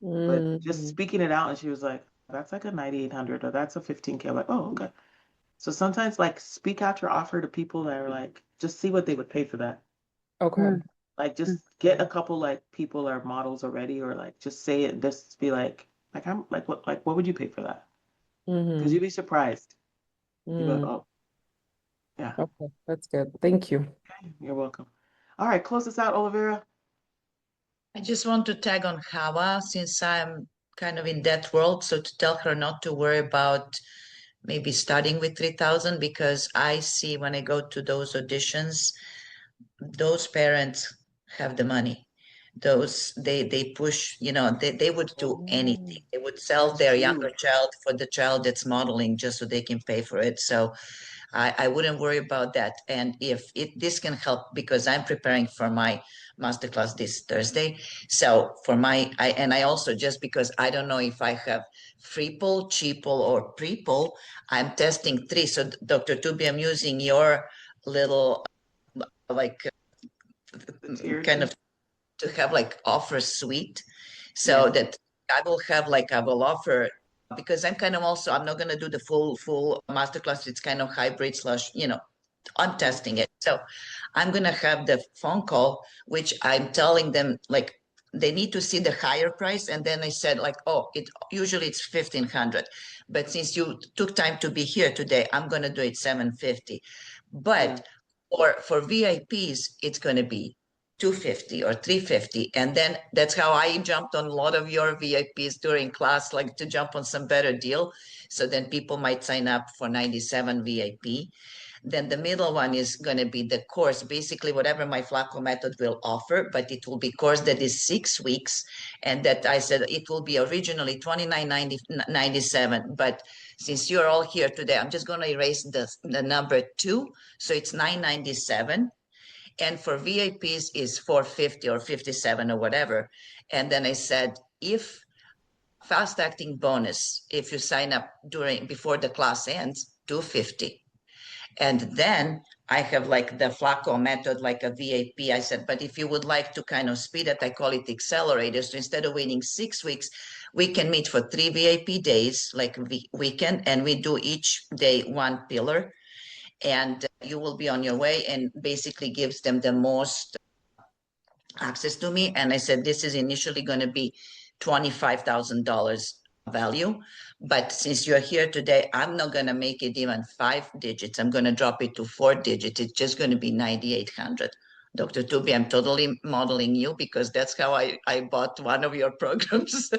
but just Mm. speaking it out, and she was like, "That's like a 9,800 or that's a 15K." I'm like, "Oh, okay." So sometimes like speak out your offer to people that are like, just see what they would pay for that. Okay. Mm, Like mm, just get a couple like people or models already, or like just say it. Just be like I'm like what would you pay for that? Because Hmm. you'd be surprised. You'd be like, Mm. oh yeah, Okay. That's good. Thank you. okay, you're welcome. All right, close this out, Olivera. I just want to tag on Hawa since I'm kind of in that world. So to tell her not to worry about maybe starting with 3,000 because I see when I go to those auditions, those parents have the money. Those they push, they would do Oh, anything. They would sell that's their younger true. child for the child that's modeling just so they can pay for it. So I wouldn't worry about that. And if this can help because I'm preparing for my masterclass this Thursday. So for and I also just because I don't know if I have free pull, cheap pull, or pre pull, I'm testing three. So Dr. Tuby, I'm using your little like The tiered kind thing. of to have like offer suite so Yeah, that I will offer because I'm kind of also I'm not going to do the full masterclass. It's kind of hybrid slash I'm yeah, testing it. So I'm going to have the phone call, which I'm telling them like they need to see the higher price. And then I said like, oh, it usually it's 1,500. But since you took time to be here today, I'm going to do it 750. yeah, But for VIPs, it's going to be 250 or 350. And then that's how I jumped on a lot of your VIPs during class, like to jump on some better deal. So then people might sign up for 97 VIP. Then the middle one is going to be the course, basically whatever my Flaco method will offer, but it will be course that is 6 weeks. And that I said it will be originally 29.97. But since you're all here today, I'm just going to erase the number two. So it's 997. And for VIPs is 450 or 57 or whatever. And then I said, if fast acting bonus, if you sign up before the class ends, 250. And then I have like the Flaco method, like a VAP. I said, but if you would like to kind of speed it, I call it accelerators. So instead of waiting 6 weeks, we can meet for 3 VAP days, like weekend, and we do each day one pillar. and you will be on your way, and basically gives them the most access to me. And I said, this is initially going to be $25,000 value. But since you're here today, I'm not going to make it even 5 digits. I'm going to drop it to 4 digits. It's just going to be 9,800. Dr. Tuby, I'm totally modeling you because that's how I bought one of your programs,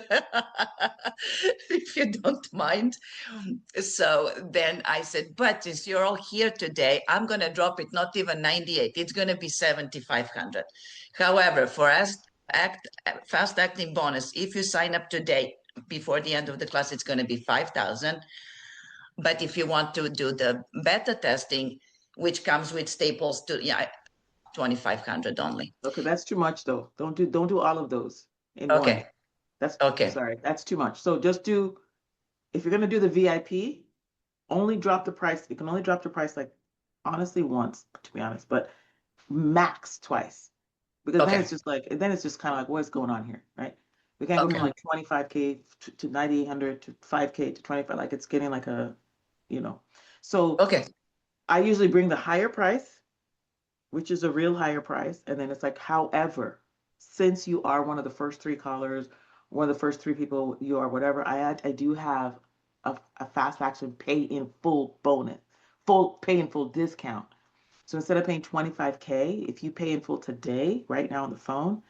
if you don't mind. So then I said, but since you're all here today, I'm going to drop it not even 98. It's going to be 7,500. However, for us, fast acting bonus, if you sign up today before the end of the class, it's going to be 5,000. But if you want to do the beta testing, which comes with staples, to 2,500 only. Okay, that's too much though. Don't do all of those in one. Okay. That's Okay. sorry, that's too much. So just do, if you're gonna do the VIP, only drop the price. You can only drop the price like honestly once, to be honest, but max twice. Because then Okay. it's just like, then it's just kind of like, what's going on here, right? We can't go from Okay. like 25K to 9,800 to 5K to 25, like it's getting like a, you know. So Okay. I usually bring the higher price, which is a real higher price, and then it's like, however, since you are one of the first 3 callers, one of the first 3 people, you are whatever, I do have a fast action pay in full bonus, full pay in full discount. So instead of paying 25K, if you pay in full today, right now on the phone,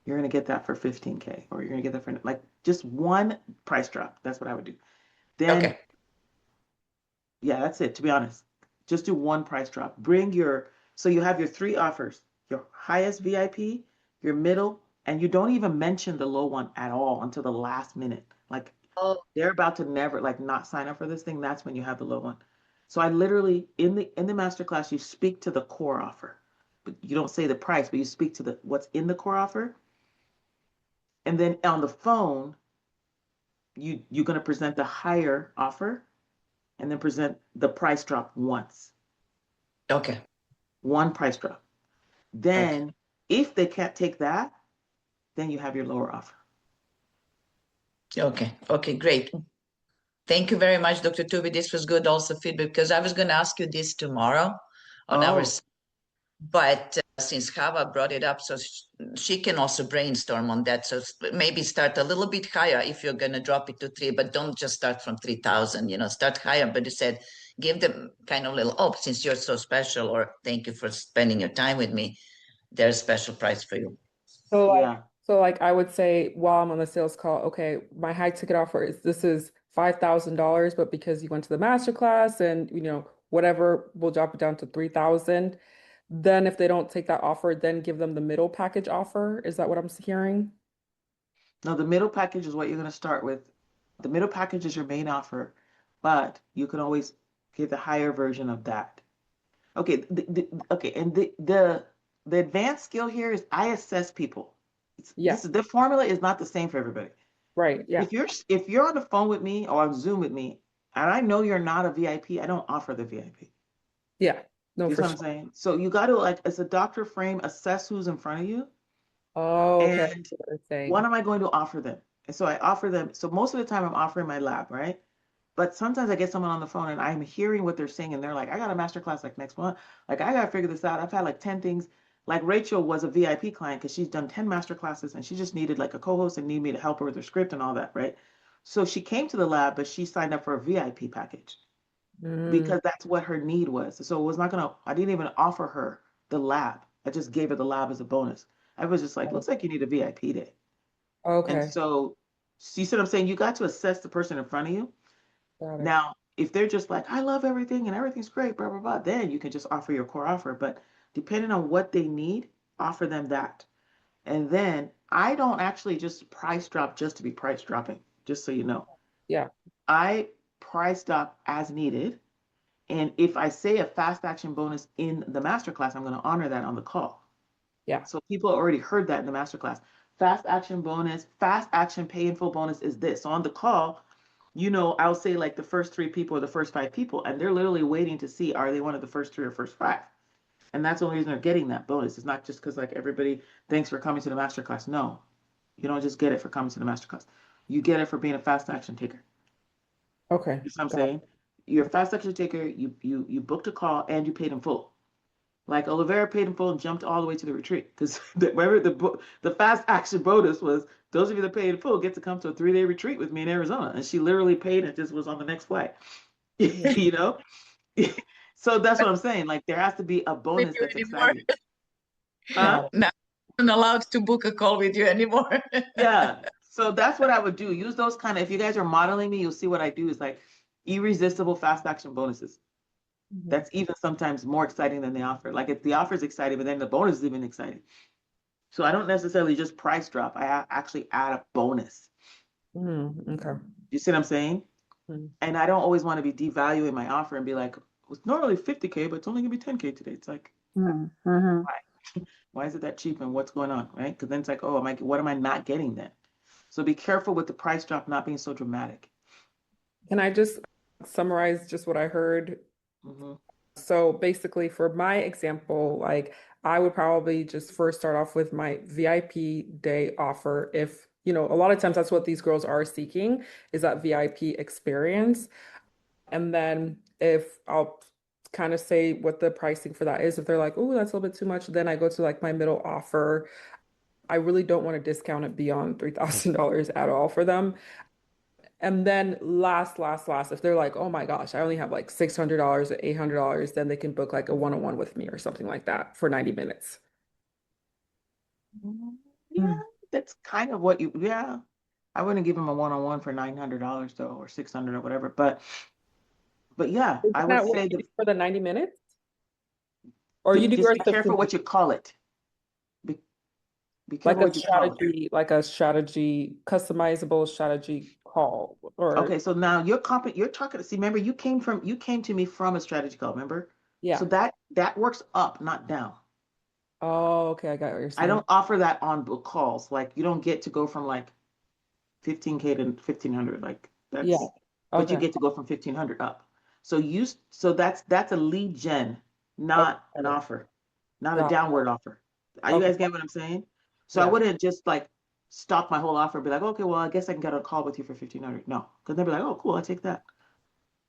you're going to get that for 15K, or you're going to get that for like just one price drop. That's what I would do. Then, Okay. yeah, that's it, to be honest. Just do one price drop. So you have your 3 offers, your highest VIP, your middle, and you don't even mention the low one at all until the last minute. Like Oh, they're about to never like not sign up for this thing. That's when you have the low one. So I literally in the master class you speak to the core offer, but you don't say the price, but you speak to the what's in the core offer, and then on the phone you're going to present the higher offer, and then present the price drop once, okay. one price drop. Okay. Then if they can't take that, then you have your lower offer. Okay. Okay. Great. Thank you very much, Dr. Tubi. This was good also feedback because I was going to ask you this tomorrow on our, Oh, but since Hava brought it up, so she can also brainstorm on that. So maybe start a little bit higher if you're going to drop it to 3, but don't just start from 3,000, start higher. But you said, give them kind of little, oh, since you're so special, or thank you for spending your time with me, there's a special price for you. So like, yeah. I would say while I'm on the sales call, okay, my high ticket offer is this is $5,000, but because you went to the master class and whatever, we'll drop it down to 3,000. Then if they don't take that offer, then give them the middle package offer. Is that what I'm hearing? No, the middle package is what you're going to start with. The middle package is your main offer, but you can always get the higher version of that. Okay, okay, and the advanced skill here is I assess people. Yeah, The formula is not the same for everybody. right. Yeah, If you're on the phone with me or on Zoom with me, and I know you're not a VIP, I don't offer the VIP. yeah. No, You see for what I'm sure. saying? So you got to like, as a doctor frame, assess who's in front of you, Oh, okay. I and see what you're what saying. am I going to offer them? And so I offer them. So most of the time I'm offering my lab, right? But sometimes I get someone on the phone and I'm hearing what they're saying, and they're like, I got a master class like next month. Like, I got to figure this out. I've had like 10 things. Like, Rachel was a VIP client because she's done 10 master classes and she just needed like a co-host and needed me to help her with her script and all that, right? So she came to the lab, but she signed up for a VIP package Mm, because that's what her need was. So it was not gonna, I didn't even offer her the lab. I just gave her the lab as a bonus. I was just like, looks like you need a VIP day. And okay, so, see what I'm saying? You got to assess the person in front of you. got it. Now, if they're just like, I love everything and everything's great, blah, blah, blah, then you can just offer your core offer. But depending on what they need, offer them that. And then I don't actually just price drop just to be price dropping, just so you know. Yeah, I price drop as needed. And if I say a fast action bonus in the masterclass, I'm going to honor that on the call. yeah. So people already heard that in the masterclass. Fast action bonus, fast action pay in full bonus is this. So on the call, I'll say like the first 3 people or the first 5 people, and they're literally waiting to see, are they one of the first 3 or first 5? And that's the only reason they're getting that bonus. It's not just because like everybody thanks for coming to the masterclass. No, you don't just get it for coming to the masterclass. You get it for being a fast action taker. Okay, You know what I'm got saying? you're a fast action taker, you booked a call and you paid in full. Like Olivera paid in full and jumped all the way to the retreat because remember the fast action bonus was those of you that paid in full get to come to a 3-day retreat with me in Arizona, and she literally paid and just was on the next flight. You know, so that's what I'm saying. Like there has to be a With bonus you that's anymore. exciting. Huh? No, I'm not allowed to book a call with you anymore. Yeah. So that's what I would do. Use those kind of, if you guys are modeling me, you'll see what I do is like irresistible fast action bonuses. That's even sometimes more exciting than the offer. Like if the offer is exciting, but then the bonus is even exciting. So I don't necessarily just price drop. I actually add a bonus. Okay. You see what I'm saying? And I don't always want to be devaluing my offer and be like, it's normally 50K, but it's only gonna be 10K today. It's like, why? Why is it that cheap and what's going on, right? Because then it's like, oh, what am I not getting then? So be careful with the price drop not being so dramatic. Can I just summarize just what I heard? Mm-hmm. So basically, for my example, like I would probably just first start off with my VIP day offer. If, a lot of times that's what these girls are seeking is that VIP experience. And then if I'll kind of say what the pricing for that is, if they're like, oh, that's a little bit too much, then I go to like my middle offer. I really don't want to discount it beyond $3,000 at all for them. And then last, if they're like, oh my gosh, I only have like $600 or $800, then they can book like a one-on-one with me or something like that for 90 minutes. Yeah, that's kind of what yeah. I wouldn't give them a one-on-one for $900 though, or 600 or whatever. But yeah, I Isn't would that what say you that do for the 90 minutes? Or you do just yours be the careful what you call it. Be like careful what you call it. like a strategy, customizable strategy call or Okay, so now you're talking. See, remember you came to me from a strategy call. Remember, so yeah. that works up, not down. Oh, okay, I got what you're I saying. don't offer that on book calls. Like you don't get to go from like 15K to 1500. Like Yeah. that's, but you Okay. get to go from 1500 up. So that's a lead gen, not an Okay. offer, not a Got downward offer. Are you Okay. guys getting what I'm saying? So I Yeah. wouldn't just like stop my whole offer and be like, okay, well, I guess I can get a call with you for 1500. No, because they'd be like, oh, cool, I'll take that.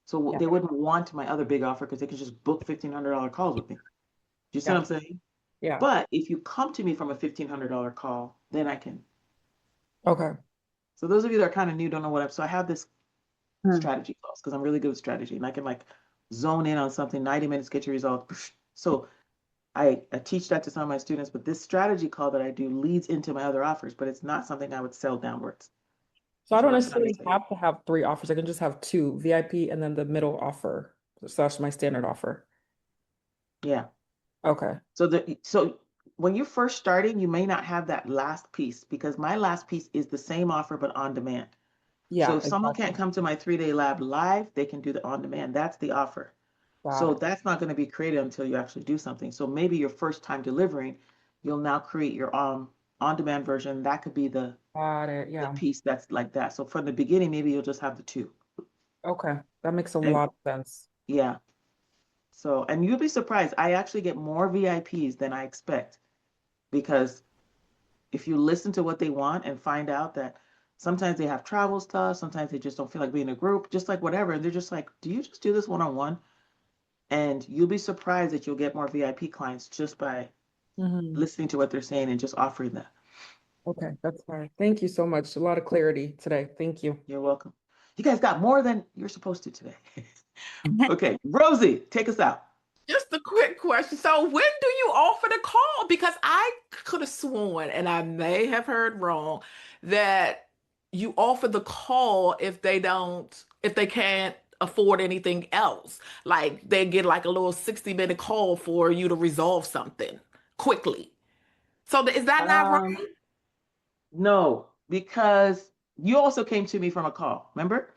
So Yeah. they wouldn't want my other big offer because they could just book $1,500 calls with me. Do you see what I'm Gotcha. saying? Yeah. But if you come to me from a $1,500 call, then I can. Okay. So those of you that are kind of new don't know what I'm. So I have this strategy calls because I'm really good with strategy and I can like zone in on something, 90 minutes, get your result. So I teach that to some of my students, but this strategy call that I do leads into my other offers, but it's not something I would sell downwards. So I Is don't what I'm trying to necessarily say. have to have three offers. I can just have two, VIP and then the middle offer. So that's my standard offer. Yeah. Okay. So when you're first starting, you may not have that last piece because my last piece is the same offer but on demand. So Yeah, if someone exactly. can't come to my 3-day lab live, they can do the on demand. That's the offer. Got So it. that's not going to be created until you actually do something. So maybe your first time delivering, you'll now create your on demand version. That could be the Got it. Yeah. piece that's like that. So from the beginning, maybe you'll just have the two. Okay. That makes a And lot of sense. yeah. So, and you'll be surprised. I actually get more VIPs than I expect because if you listen to what they want and find out that sometimes they have travel stuff, sometimes they just don't feel like being in a group, just like whatever. And they're just like, do you just do this one-on-one? And you'll be surprised that you'll get more VIP clients just by listening to what they're saying and just offering that. Okay, that's fine. Thank you so much. A lot of clarity today. Thank you. You're welcome. You guys got more than you're supposed to today. Okay, Rosie, take us out. Just a quick question. So when do you offer the call? Because I could have sworn, and I may have heard wrong, that you offer the call if they can't afford anything else. Like they get like a little 60-minute call for you to resolve something quickly. So is that not Um, right? no, because you also came to me from a call, remember?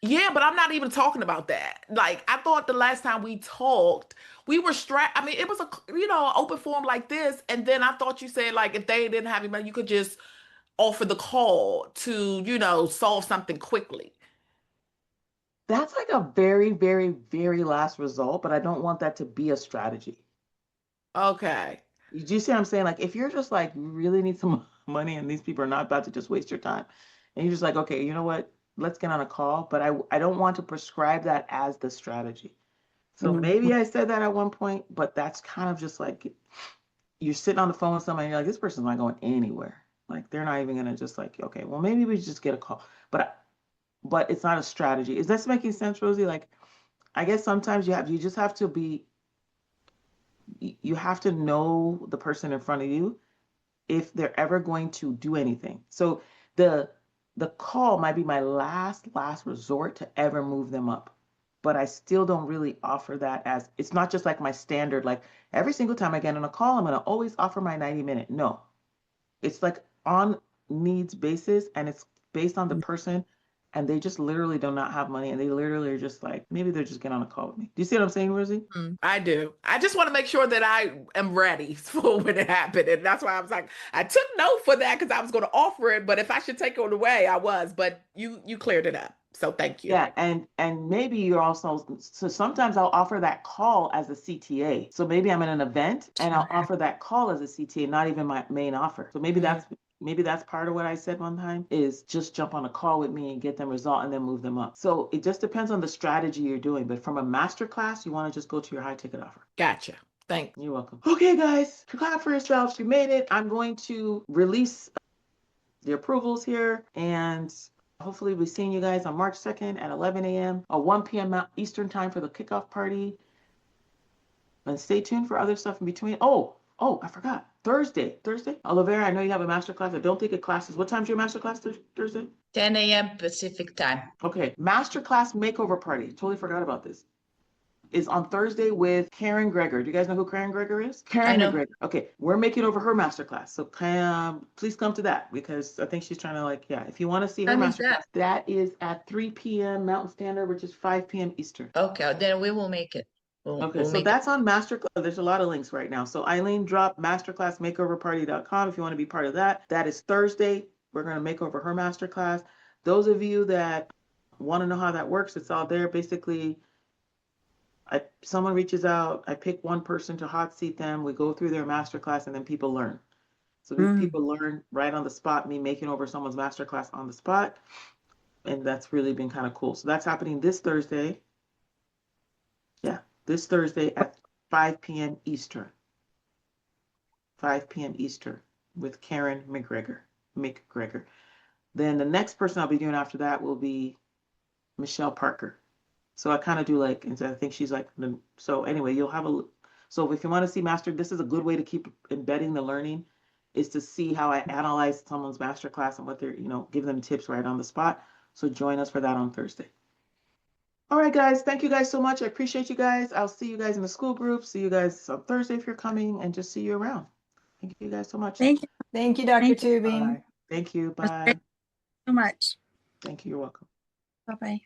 Yeah, but I'm not even talking about that. Like, I thought the last time we talked, we were strapped. I mean, it was a, open forum like this. And then I thought you said, like, if they didn't have any money, you could just offer the call to, solve something quickly. That's like a very, very, very last result, but I don't want that to be a strategy. Okay. Do you see what I'm saying? Like, if you're just like, you really need some money and these people are not about to just waste your time, and you're just like, okay, you know what? let's get on a call, but I don't want to prescribe that as the strategy. So Mhm. maybe I said that at one point, but that's kind of just like you're sitting on the phone with somebody and you're like, this person's not going anywhere. Like they're not even gonna just like, okay, well maybe we just get a call. But it's not a strategy. Is this making sense, Rosie? Like I guess sometimes you just have to you have to know the person in front of you if they're ever going to do anything. So the the call might be my last resort to ever move them up. But I still don't really offer that as it's not just like my standard, like every single time I get on a call, I'm gonna always offer my 90-minute. No. It's like on needs basis and it's based on the person and they just literally do not have money and they literally are just like maybe they're just getting on a call with me. Do you see what I'm saying, Rosie? I do. I just want to make sure that I am ready for when it happened. And that's why I was like, I took note for that because I was going to offer it, but if I should take it away, I was. But you cleared it up. So thank you. Yeah, and maybe you're also so sometimes I'll offer that call as a CTA. So maybe I'm in an event and I'll offer that call as a CTA, not even my main offer. So maybe that's part of what I said one time is just jump on a call with me and get them result and then move them up. So it just depends on the strategy you're doing. But from a master class, you want to just go to your high ticket offer. Gotcha. Thanks. You're welcome. Okay, guys, clap for yourselves. You made it. I'm going to release the approvals here and hopefully we'll be seeing you guys on March 2nd at 11 a.m. or 1 p.m. Eastern time for the kickoff party. And stay tuned for other stuff in between. Oh, I forgot. Thursday. Olivera, I know you have a master class. I don't think it classes. What time's your master class Thursday? 10 a.m. Pacific time. Okay. Master class makeover party. Totally forgot about this. Is on Thursday with Karen Greger. Do you guys know who Karen Greger is? Karen McGregor. Okay, we're making over her masterclass. So please come to that because I think she's trying to like, yeah, if you want to see her masterclass, that is at 3 p.m. Mountain Standard, which is 5 p.m. Eastern. Okay, then we will make it. Okay, so that's on Masterclass. There's a lot of links right now. So Eileen dropped masterclassmakeoverparty.com if you want to be part of that. That is Thursday. We're going to make over her masterclass. Those of you that want to know how that works, it's all there. Basically, someone reaches out, I pick one person to hot seat them, we go through their masterclass, and then people learn. So these people learn right on the spot, me making over someone's masterclass on the spot. And that's really been kind of cool. So that's happening this Thursday. Yeah, this Thursday at 5 p.m. Eastern. 5 p.m. Eastern with Karen McGregor. Then the next person I'll be doing after that will be Michelle Parker. So I kind of do like, and I think she's like, so anyway, you'll have so if you want to see this is a good way to keep embedding the learning is to see how I analyze someone's masterclass and what they're, give them tips right on the spot. So join us for that on Thursday. All right, guys. Thank you guys so much. I appreciate you guys. I'll see you guys in the school group. See you guys on Thursday if you're coming and just see you around. Thank you guys so much. Thank you. Thank you, Dr. Tuby. Bye. Thank you. Bye. So much. Thank you. You're welcome. Bye-bye.